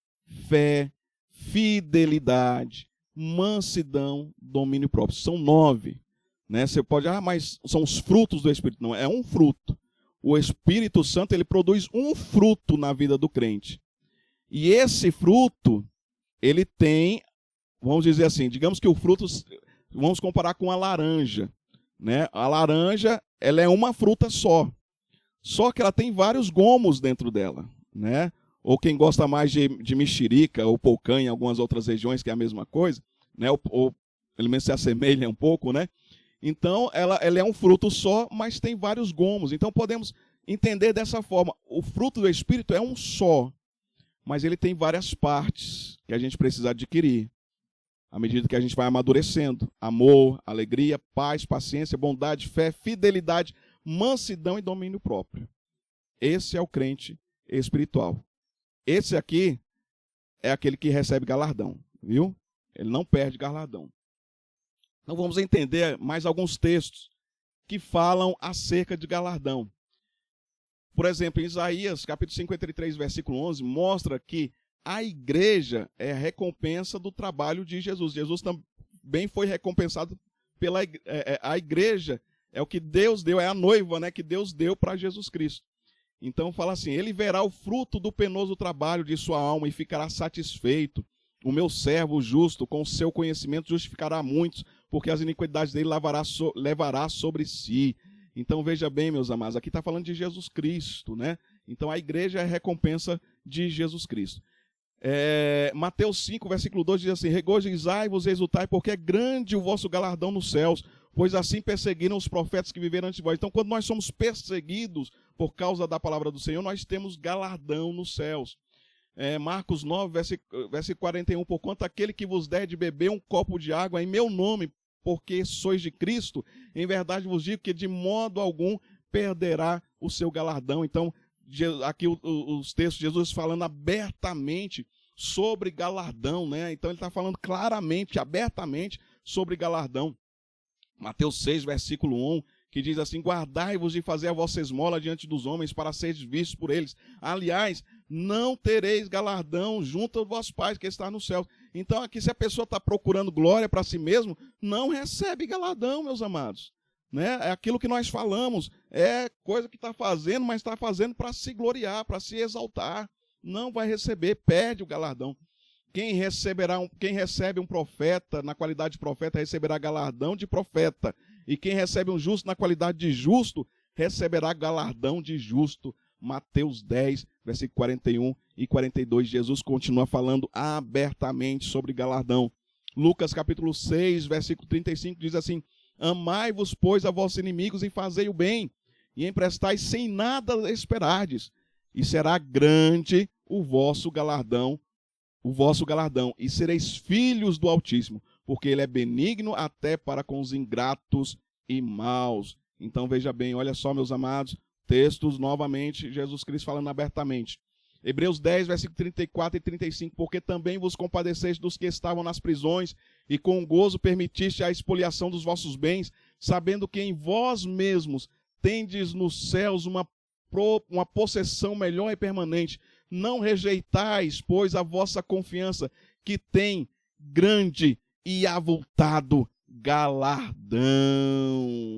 fé, fidelidade, mansidão, domínio próprio. São 9. Né? Você pode, mas são os frutos do Espírito. Não, é um fruto. O Espírito Santo, ele produz um fruto na vida do crente. E esse fruto, ele tem, vamos dizer assim, digamos que o fruto, vamos comparar com a laranja. Né? A laranja, ela é uma fruta só que ela tem vários gomos dentro dela. Né? Ou quem gosta mais de mexerica ou polcã em algumas outras regiões, que é a mesma coisa, né? ou pelo menos se assemelha um pouco, né? Então, ela é um fruto só, mas tem vários gomos. Então, podemos entender dessa forma. O fruto do Espírito é um só, mas ele tem várias partes que a gente precisa adquirir. À medida que a gente vai amadurecendo. Amor, alegria, paz, paciência, bondade, fé, fidelidade, mansidão e domínio próprio. Esse é o crente espiritual. Esse aqui é aquele que recebe galardão, viu? Ele não perde galardão. Então vamos entender mais alguns textos que falam acerca de galardão. Por exemplo, em Isaías, capítulo 53, versículo 11, mostra que a igreja é a recompensa do trabalho de Jesus. Jesus também foi recompensado pela a igreja, é o que Deus deu, é a noiva, né, que Deus deu para Jesus Cristo. Então fala assim, ele verá o fruto do penoso trabalho de sua alma e ficará satisfeito. O meu servo justo, com o seu conhecimento, justificará muitos, porque as iniquidades dele levará sobre si. Então veja bem, meus amados, aqui está falando de Jesus Cristo, né? Então a igreja é a recompensa de Jesus Cristo. Mateus 5, versículo 2 diz assim, regozijai-vos e exultai, porque é grande o vosso galardão nos céus, pois assim perseguiram os profetas que viveram antes de vós. Então quando nós somos perseguidos por causa da palavra do Senhor, nós temos galardão nos céus. Marcos 9, versículo 41, porquanto aquele que vos der de beber um copo de água em meu nome, porque sois de Cristo, em verdade vos digo que de modo algum perderá o seu galardão. Então, aqui os textos de Jesus falando abertamente sobre galardão, né? Então ele está falando claramente, abertamente sobre galardão. Mateus 6, versículo 1, que diz assim: guardai-vos de fazer a vossa esmola diante dos homens para seres vistos por eles. Aliás, não tereis galardão junto aos vossos pais que está no céu. Então aqui, se a pessoa está procurando glória para si mesmo, não recebe galardão, meus amados. Né? É aquilo que nós falamos, é coisa que está fazendo, mas está fazendo para se gloriar, para se exaltar. Não vai receber, perde o galardão. Quem recebe um profeta na qualidade de profeta, receberá galardão de profeta. E quem recebe um justo na qualidade de justo, receberá galardão de justo. Mateus 10, versículo 41 e 42. Jesus continua falando abertamente sobre galardão. Lucas capítulo 6, versículo 35 diz assim: amai-vos, pois, a vossos inimigos e fazei o bem, e emprestai sem nada esperardes, e será grande o vosso galardão, e sereis filhos do Altíssimo, porque ele é benigno até para com os ingratos e maus. Então veja bem, olha só, meus amados, textos novamente, Jesus Cristo falando abertamente. Hebreus 10, versículo 34 e 35, porque também vos compadeceste dos que estavam nas prisões, e com gozo permitiste a expoliação dos vossos bens, sabendo que em vós mesmos tendes nos céus uma possessão melhor e permanente. Não rejeitais, pois, a vossa confiança, que tem grande e avultado galardão.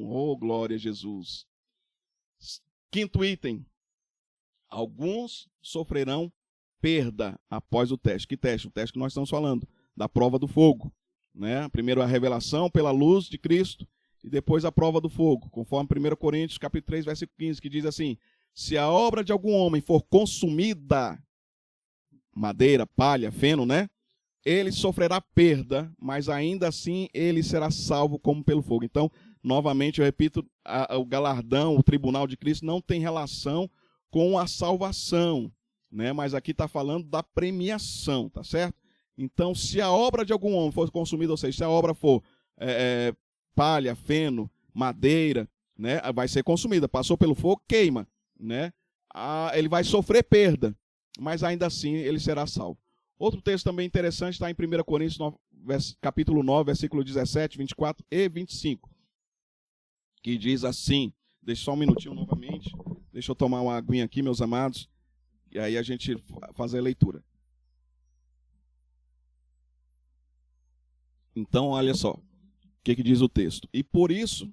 Oh, glória a Jesus. Quinto item. Alguns sofrerão perda após o teste. Que teste? O teste que nós estamos falando, da prova do fogo. Né? Primeiro a revelação pela luz de Cristo e depois a prova do fogo, conforme 1 Coríntios capítulo 3, versículo 15, que diz assim: se a obra de algum homem for consumida, madeira, palha, feno, né? Ele sofrerá perda, mas ainda assim ele será salvo como pelo fogo. Então, novamente eu repito, o galardão, o tribunal de Cristo não tem relação com a salvação, né? Mas aqui está falando da premiação, tá certo? Então, se a obra de algum homem for consumida, ou seja, se a obra for palha, feno, madeira, né? Vai ser consumida, passou pelo fogo, queima, né? Ele vai sofrer perda, mas ainda assim ele será salvo. Outro texto também interessante está em 1 Coríntios capítulo 9, versículo 17, 24 e 25, que diz assim, deixa só um minutinho novamente, deixa eu tomar uma aguinha aqui, meus amados, e aí a gente faz a leitura. Então, olha só, o que diz o texto. E por isso,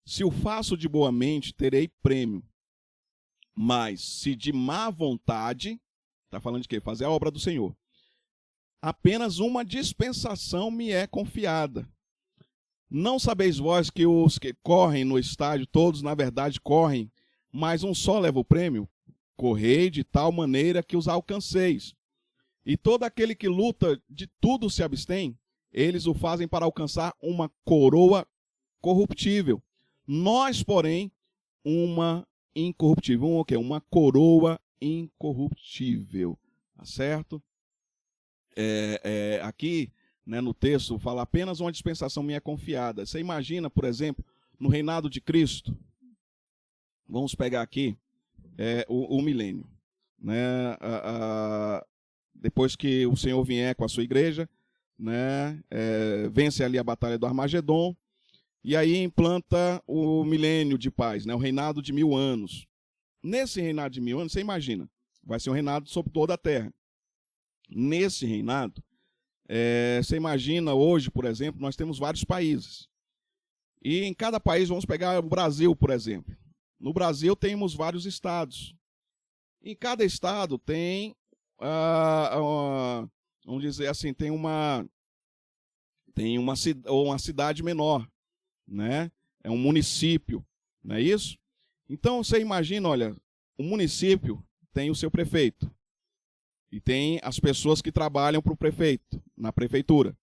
se o faço de boa mente, terei prêmio. Mas se de má vontade, está falando de quê? Fazer a obra do Senhor. Apenas uma dispensação me é confiada. Não sabeis vós que os que correm no estádio, todos na verdade correm, mas um só leva o prêmio? Correi de tal maneira que os alcanceis. E todo aquele que luta de tudo se abstém, eles o fazem para alcançar uma coroa corruptível. Nós, porém, uma incorruptível. Uma coroa incorruptível. Tá certo? Aqui, né, no texto, fala apenas uma dispensação me é confiada. Você imagina, por exemplo, no reinado de Cristo, vamos pegar aqui o milênio. Né, depois que o Senhor vier com a sua igreja, né, vence ali a batalha do Armagedon, e aí implanta o milênio de paz, né, o reinado de 1000 anos. Nesse reinado de 1000 anos, você imagina, vai ser um reinado sobre toda a terra. Nesse reinado, você imagina hoje, por exemplo, nós temos vários países. E em cada país, vamos pegar o Brasil, por exemplo. No Brasil temos vários estados. Em cada estado tem, vamos dizer assim, tem uma cidade menor, né? É um município, não é isso? Então você imagina, olha, o município tem o seu prefeito. E tem as pessoas que trabalham para o prefeito, na prefeitura.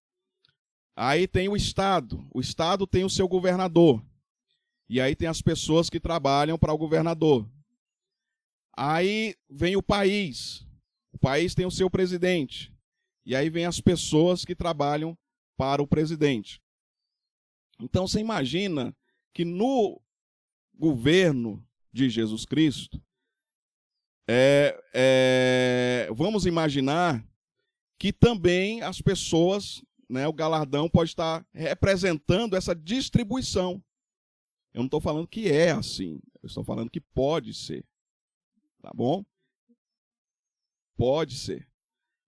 Aí tem o estado tem o seu governador. E aí tem as pessoas que trabalham para o governador. Aí vem o país tem o seu presidente. E aí vem as pessoas que trabalham para o presidente. Então você imagina que no governo de Jesus Cristo, vamos imaginar que também as pessoas, né, o galardão pode estar representando essa distribuição. Eu não estou falando que é assim, eu estou falando que pode ser, tá bom? Pode ser.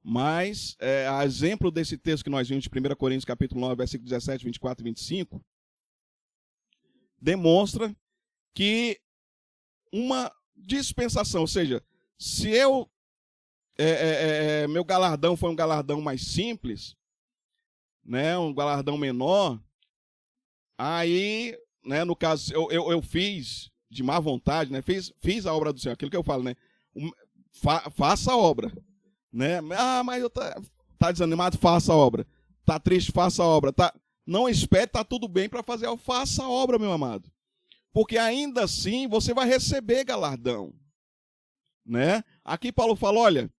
Mas, a exemplo desse texto que nós vimos de 1 Coríntios capítulo 9, versículo 17, 24 e 25, demonstra que uma dispensação, ou seja, se meu galardão foi um galardão mais simples, né, um galardão menor, aí, né, no caso, eu fiz de má vontade, né, fiz a obra do Senhor, aquilo que eu falo, né, faça a obra, né, mas tá desanimado, faça a obra, tá triste, faça a obra, não espere, tá tudo bem para fazer, faça a obra, meu amado, porque ainda assim você vai receber galardão, né? Aqui Paulo fala, olha,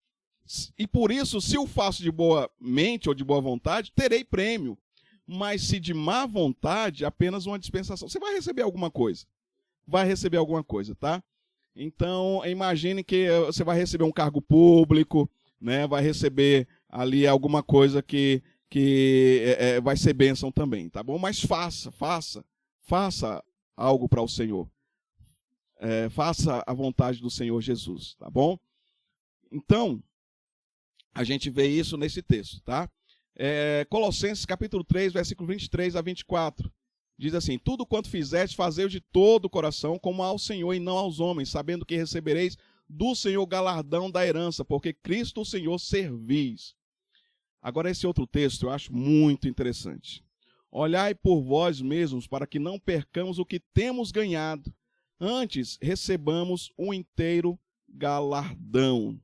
e por isso, se eu faço de boa mente ou de boa vontade, terei prêmio. Mas se de má vontade, apenas uma dispensação. Você vai receber alguma coisa. Vai receber alguma coisa, tá? Então, imagine que você vai receber um cargo público, né? Vai receber ali alguma coisa que vai ser bênção também, tá bom? Mas faça algo para o Senhor. Faça a vontade do Senhor Jesus, tá bom? Então, a gente vê isso nesse texto, tá? Colossenses capítulo 3, versículo 23 a 24. Diz assim, tudo quanto fizeste, fazei-o de todo o coração, como ao Senhor e não aos homens, sabendo que recebereis do Senhor o galardão da herança, porque Cristo o Senhor servis. Agora esse outro texto eu acho muito interessante. Olhai por vós mesmos, para que não percamos o que temos ganhado, antes recebamos um inteiro galardão.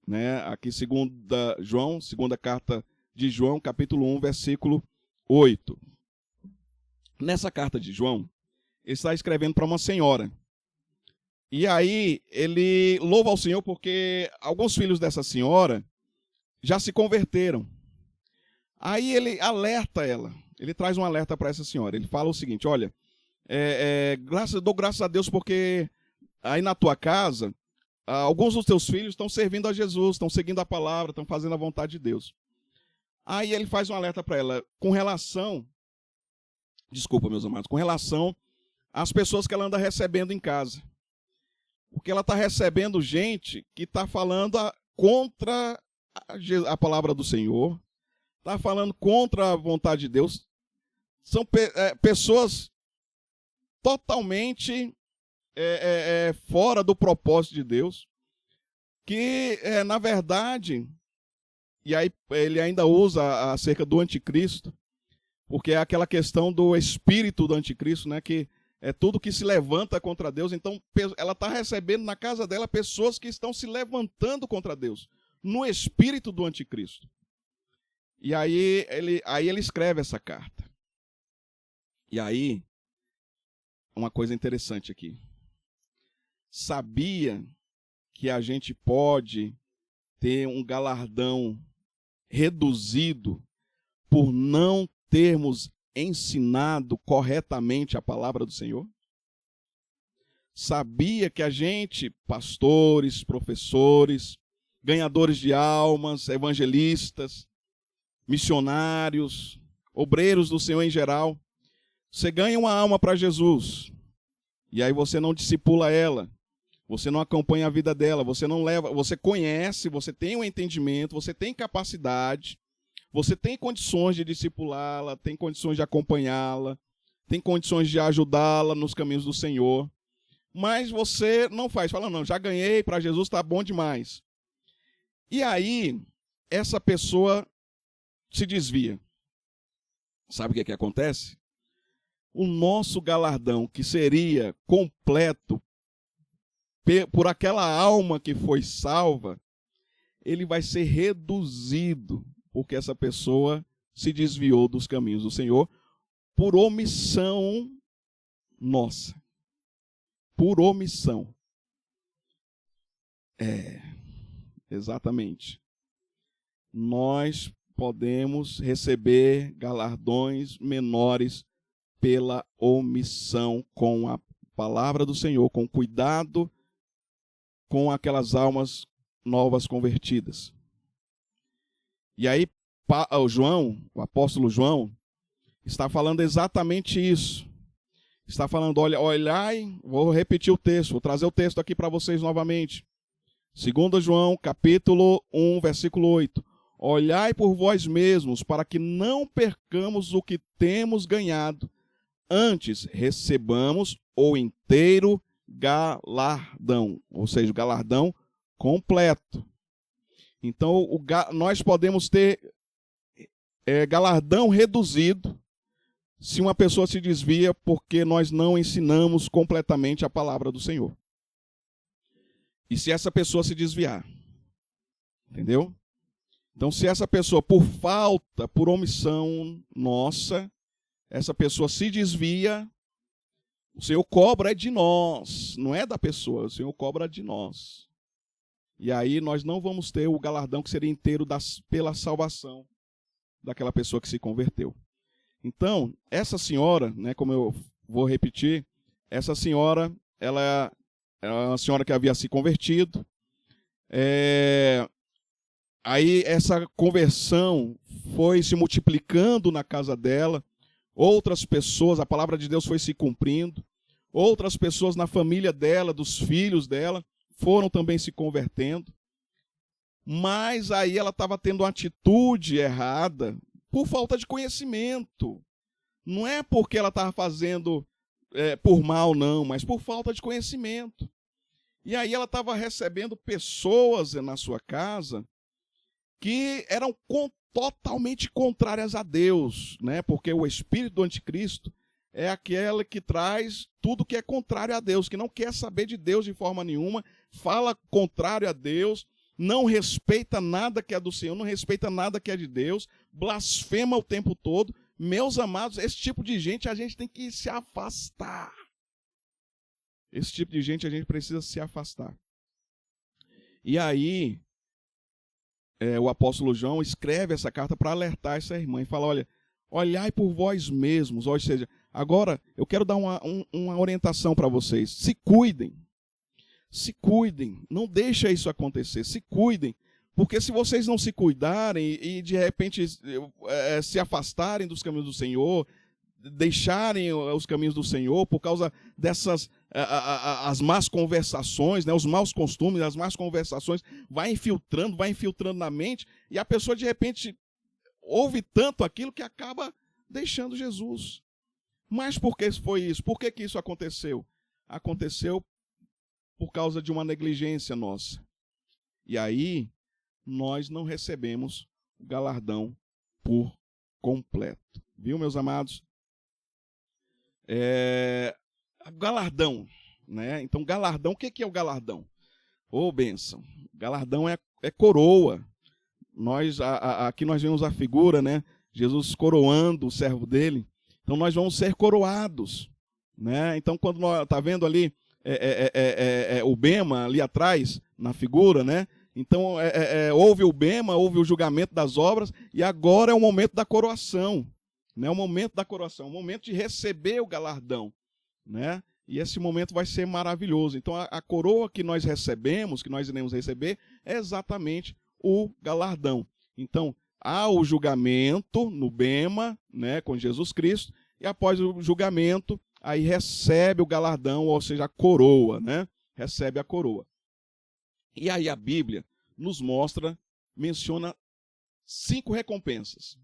Né? Aqui, segunda carta de João, capítulo 1, versículo 8. Nessa carta de João, ele está escrevendo para uma senhora. E aí, ele louva ao Senhor porque alguns filhos dessa senhora já se converteram. Aí ele alerta ela, ele traz um alerta para essa senhora. Ele fala o seguinte, olha, dou graças a Deus porque aí na tua casa, alguns dos teus filhos estão servindo a Jesus, estão seguindo a palavra, estão fazendo a vontade de Deus. Aí ele faz um alerta para ela com relação, desculpa meus amados, com relação às pessoas que ela anda recebendo em casa. Porque ela está recebendo gente que está falando contra a palavra do Senhor, está falando contra a vontade de Deus. São pessoas totalmente fora do propósito de Deus, que, na verdade, e aí ele ainda usa acerca do anticristo, porque é aquela questão do espírito do anticristo, né, que é tudo que se levanta contra Deus. Então, ela está recebendo na casa dela pessoas que estão se levantando contra Deus, no espírito do anticristo. E aí ele escreve essa carta. E aí, uma coisa interessante aqui. Sabia que a gente pode ter um galardão reduzido por não termos ensinado corretamente a palavra do Senhor? Sabia que a gente, pastores, professores, ganhadores de almas, evangelistas, missionários, obreiros do Senhor em geral, você ganha uma alma para Jesus, e aí você não discipula ela, você não acompanha a vida dela, você não leva, você conhece, você tem um entendimento, você tem capacidade, você tem condições de discipulá-la, tem condições de acompanhá-la, tem condições de ajudá-la nos caminhos do Senhor, mas você não faz, fala, não, já ganhei para Jesus, está bom demais. E aí, essa pessoa se desvia. Sabe o que acontece? O nosso galardão, que seria completo por aquela alma que foi salva, ele vai ser reduzido, porque essa pessoa se desviou dos caminhos do Senhor por omissão nossa. Por omissão. Exatamente. Nós podemos receber galardões menores pela omissão com a palavra do Senhor, com cuidado com aquelas almas novas convertidas. E aí o apóstolo João, está falando exatamente isso. Está falando, olhai, vou repetir o texto, vou trazer o texto aqui para vocês novamente. 2 João, capítulo 1, versículo 8. Olhai por vós mesmos, para que não percamos o que temos ganhado, antes recebamos o inteiro galardão, ou seja, o galardão completo. Então, nós podemos ter galardão reduzido se uma pessoa se desvia porque nós não ensinamos completamente a palavra do Senhor. E se essa pessoa se desviar, entendeu? Então, se essa pessoa, por falta, por omissão nossa, essa pessoa se desvia, o Senhor cobra de nós, não é da pessoa, o Senhor cobra de nós. E aí nós não vamos ter o galardão que seria inteiro pela salvação daquela pessoa que se converteu. Então, essa senhora, né, como eu vou repetir, essa senhora, ela é uma senhora que havia se convertido. Aí essa conversão foi se multiplicando na casa dela. Outras pessoas, a palavra de Deus foi se cumprindo. Outras pessoas na família dela, dos filhos dela, foram também se convertendo. Mas aí ela estava tendo uma atitude errada por falta de conhecimento. Não é porque ela estava fazendo por mal, não, mas por falta de conhecimento. E aí ela estava recebendo pessoas na sua casa que eram totalmente contrárias a Deus, né? Porque o espírito do anticristo é aquele que traz tudo que é contrário a Deus, que não quer saber de Deus de forma nenhuma, fala contrário a Deus, não respeita nada que é do Senhor, não respeita nada que é de Deus, blasfema o tempo todo. Meus amados, esse tipo de gente a gente tem que se afastar. Esse tipo de gente a gente precisa se afastar. E aí, o apóstolo João escreve essa carta para alertar essa irmã e fala, olha, olhai por vós mesmos, ou seja, agora eu quero dar uma orientação para vocês, se cuidem, não deixa isso acontecer, se cuidem, porque se vocês não se cuidarem e de repente se afastarem dos caminhos do Senhor, deixarem os caminhos do Senhor por causa dessas as más conversações, né, os maus costumes, as más conversações, vai infiltrando na mente, e a pessoa de repente ouve tanto aquilo que acaba deixando Jesus. Mas por que foi isso? Por que isso aconteceu? Aconteceu por causa de uma negligência nossa. E aí nós não recebemos o galardão por completo. Viu, meus amados? Galardão, né? Então, galardão, o que é o galardão? Ô, bênção, galardão é coroa. Aqui nós vemos a figura, né? Jesus coroando o servo dele. Então, nós vamos ser coroados, né? Então, quando nós está vendo ali o bema ali atrás, na figura, né? Então, houve o bema, houve o julgamento das obras, e agora é o momento da coroação. Né, o momento da coroação, o momento de receber o galardão, né? E esse momento vai ser maravilhoso. Então, a coroa que nós recebemos, que nós iremos receber, é exatamente o galardão. Então, há o julgamento no bema, né, com Jesus Cristo, e após o julgamento, aí recebe o galardão, ou seja, a coroa, né? Recebe a coroa. E aí a Bíblia nos menciona 5 recompensas,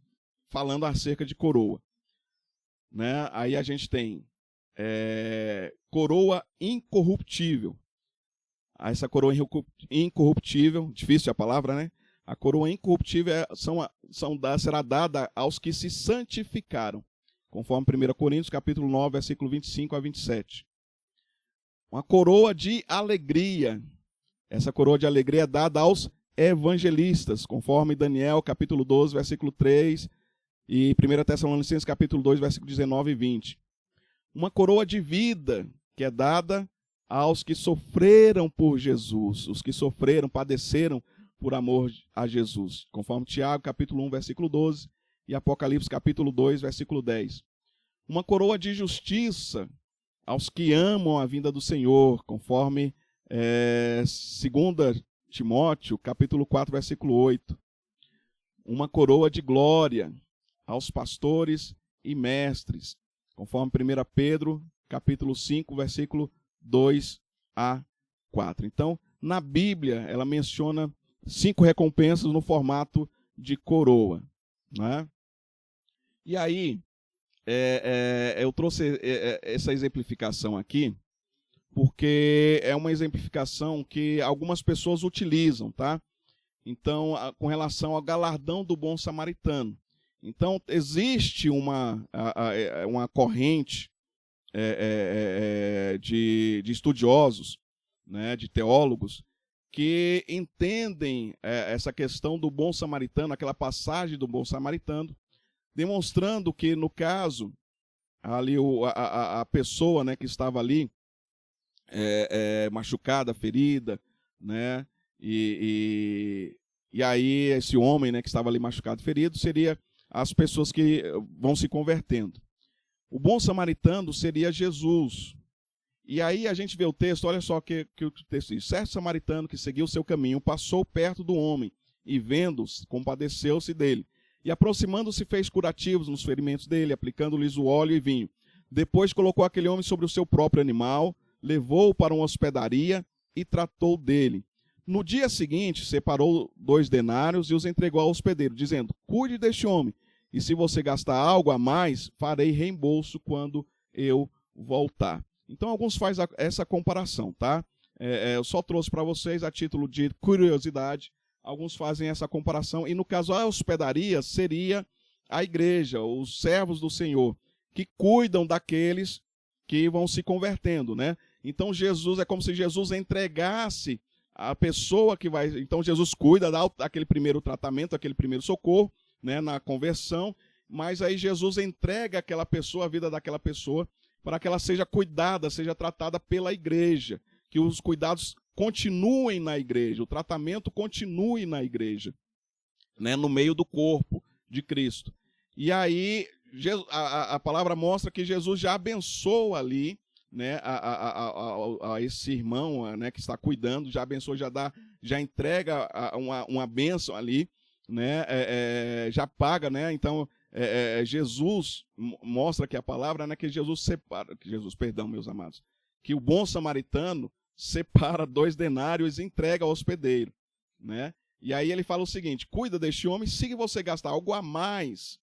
falando acerca de coroa. Né? Aí a gente tem coroa incorruptível. Essa coroa incorruptível, difícil a palavra, né? A coroa incorruptível será dada aos que se santificaram, conforme 1 Coríntios capítulo 9, versículo 25 a 27. Uma coroa de alegria. Essa coroa de alegria é dada aos evangelistas, conforme Daniel capítulo 12, versículo 3, e 1 Tessalonicenses capítulo 2, versículo 19 e 20. Uma coroa de vida, que é dada aos que sofreram por Jesus, os que sofreram, padeceram por amor a Jesus, conforme Tiago capítulo 1, versículo 12, e Apocalipse capítulo 2, versículo 10. uma coroa de justiça aos que amam a vinda do Senhor, conforme 2 Timóteo, capítulo 4, versículo 8. Uma coroa de glória aos pastores e mestres, conforme 1 Pedro, capítulo 5, versículo 2 a 4. Então, na Bíblia, ela menciona 5 recompensas no formato de coroa, né? E aí, eu trouxe essa exemplificação aqui, porque é uma exemplificação que algumas pessoas utilizam, tá? Então, com relação ao galardão do bom samaritano. Então, existe uma corrente de estudiosos, né, de teólogos, que entendem essa questão do bom samaritano, aquela passagem do bom samaritano, demonstrando que, no caso, ali a pessoa, né, que estava ali, machucada, ferida, né, e aí esse homem, né, que estava ali machucado, ferido, seria as pessoas que vão se convertendo. O bom samaritano seria Jesus. E aí a gente vê o texto, olha só o que o texto diz. Certo samaritano que seguiu o seu caminho, passou perto do homem, e vendo-os, compadeceu-se dele. E aproximando-se, fez curativos nos ferimentos dele, aplicando-lhes o óleo e vinho. Depois colocou aquele homem sobre o seu próprio animal, levou-o para uma hospedaria e tratou dele. No dia seguinte, separou 2 denários e os entregou ao hospedeiro, dizendo: cuide deste homem, e se você gastar algo a mais, farei reembolso quando eu voltar. Então, alguns fazem essa comparação, tá? Eu só trouxe para vocês a título de curiosidade. Alguns fazem essa comparação, e no caso a hospedaria seria a igreja, os servos do Senhor, que cuidam daqueles que vão se convertendo, né? Então Jesus, é como se Jesus entregasse a pessoa que vai... Então Jesus cuida, dá aquele primeiro tratamento, aquele primeiro socorro, né, na conversão, mas aí Jesus entrega aquela pessoa, a vida daquela pessoa, para que ela seja cuidada, seja tratada pela igreja, que os cuidados continuem na igreja, o tratamento continue na igreja, né, no meio do corpo de Cristo. E aí a palavra mostra que Jesus já abençoa ali, né, a esse irmão, né, que está cuidando, já abençoa, já entrega uma bênção ali, né, já paga, né? Então Jesus mostra que a palavra, né, que perdão, meus amados, que o bom samaritano separa 2 denários e entrega ao hospedeiro, né? E aí ele fala o seguinte: cuida deste homem, se você gastar algo a mais,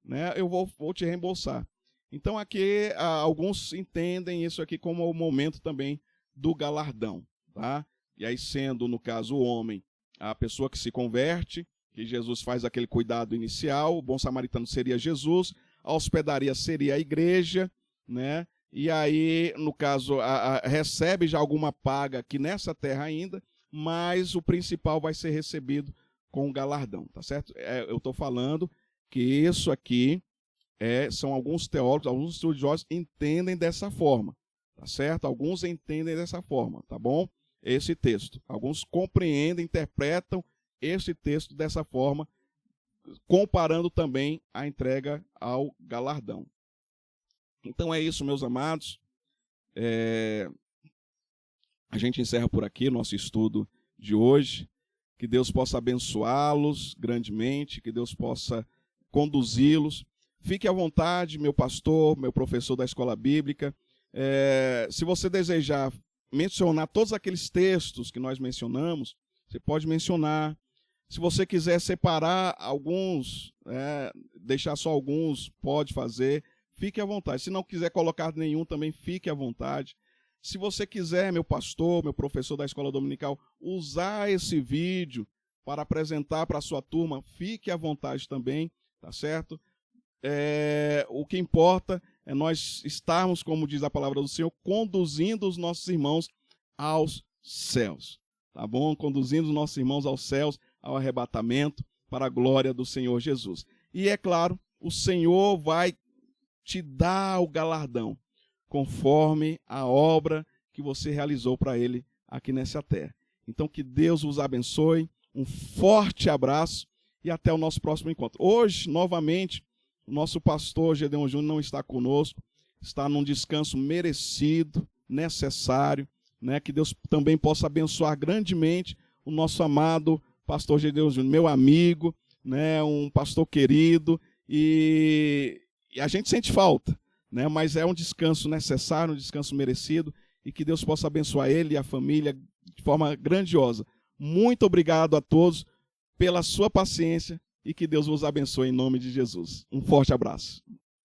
né, eu vou te reembolsar. Então aqui alguns entendem isso aqui como o momento também do galardão, tá? E aí, sendo no caso o homem, a pessoa que se converte, que Jesus faz aquele cuidado inicial, o bom samaritano seria Jesus, a hospedaria seria a igreja, né? E aí, no caso, recebe já alguma paga aqui nessa terra ainda, mas o principal vai ser recebido com o galardão, tá certo? Eu estou falando que isso aqui são alguns teólogos, alguns estudiosos entendem dessa forma, tá certo? Alguns entendem dessa forma, tá bom? Esse texto. Alguns compreendem, interpretam esse texto dessa forma, comparando também a entrega ao galardão. Então é isso, meus amados. A gente encerra por aqui o nosso estudo de hoje. Que Deus possa abençoá-los grandemente, que Deus possa conduzi-los. Fique à vontade, meu pastor, meu professor da escola bíblica. Se você desejar mencionar todos aqueles textos que nós mencionamos, você pode mencionar. Se você quiser separar alguns, deixar só alguns, pode fazer. Fique à vontade. Se não quiser colocar nenhum, também fique à vontade. Se você quiser, meu pastor, meu professor da escola dominical, usar esse vídeo para apresentar para a sua turma, fique à vontade também, tá certo? O que importa é nós estarmos, como diz a palavra do Senhor, conduzindo os nossos irmãos aos céus, tá bom? Conduzindo os nossos irmãos aos céus, ao arrebatamento, para a glória do Senhor Jesus. E é claro, o Senhor vai te dar o galardão, conforme a obra que você realizou para Ele aqui nessa terra. Então, que Deus vos abençoe, um forte abraço e até o nosso próximo encontro. Hoje, novamente, O nosso pastor Gedeon Júnior não está conosco, está num descanso merecido, necessário, né? Que Deus também possa abençoar grandemente o nosso amado pastor Gedeon Júnior, meu amigo, né? Um pastor querido, e a gente sente falta, né? Mas é um descanso necessário, um descanso merecido, e que Deus possa abençoar ele e a família de forma grandiosa. Muito obrigado a todos pela sua paciência e que Deus vos abençoe em nome de Jesus. Um forte abraço.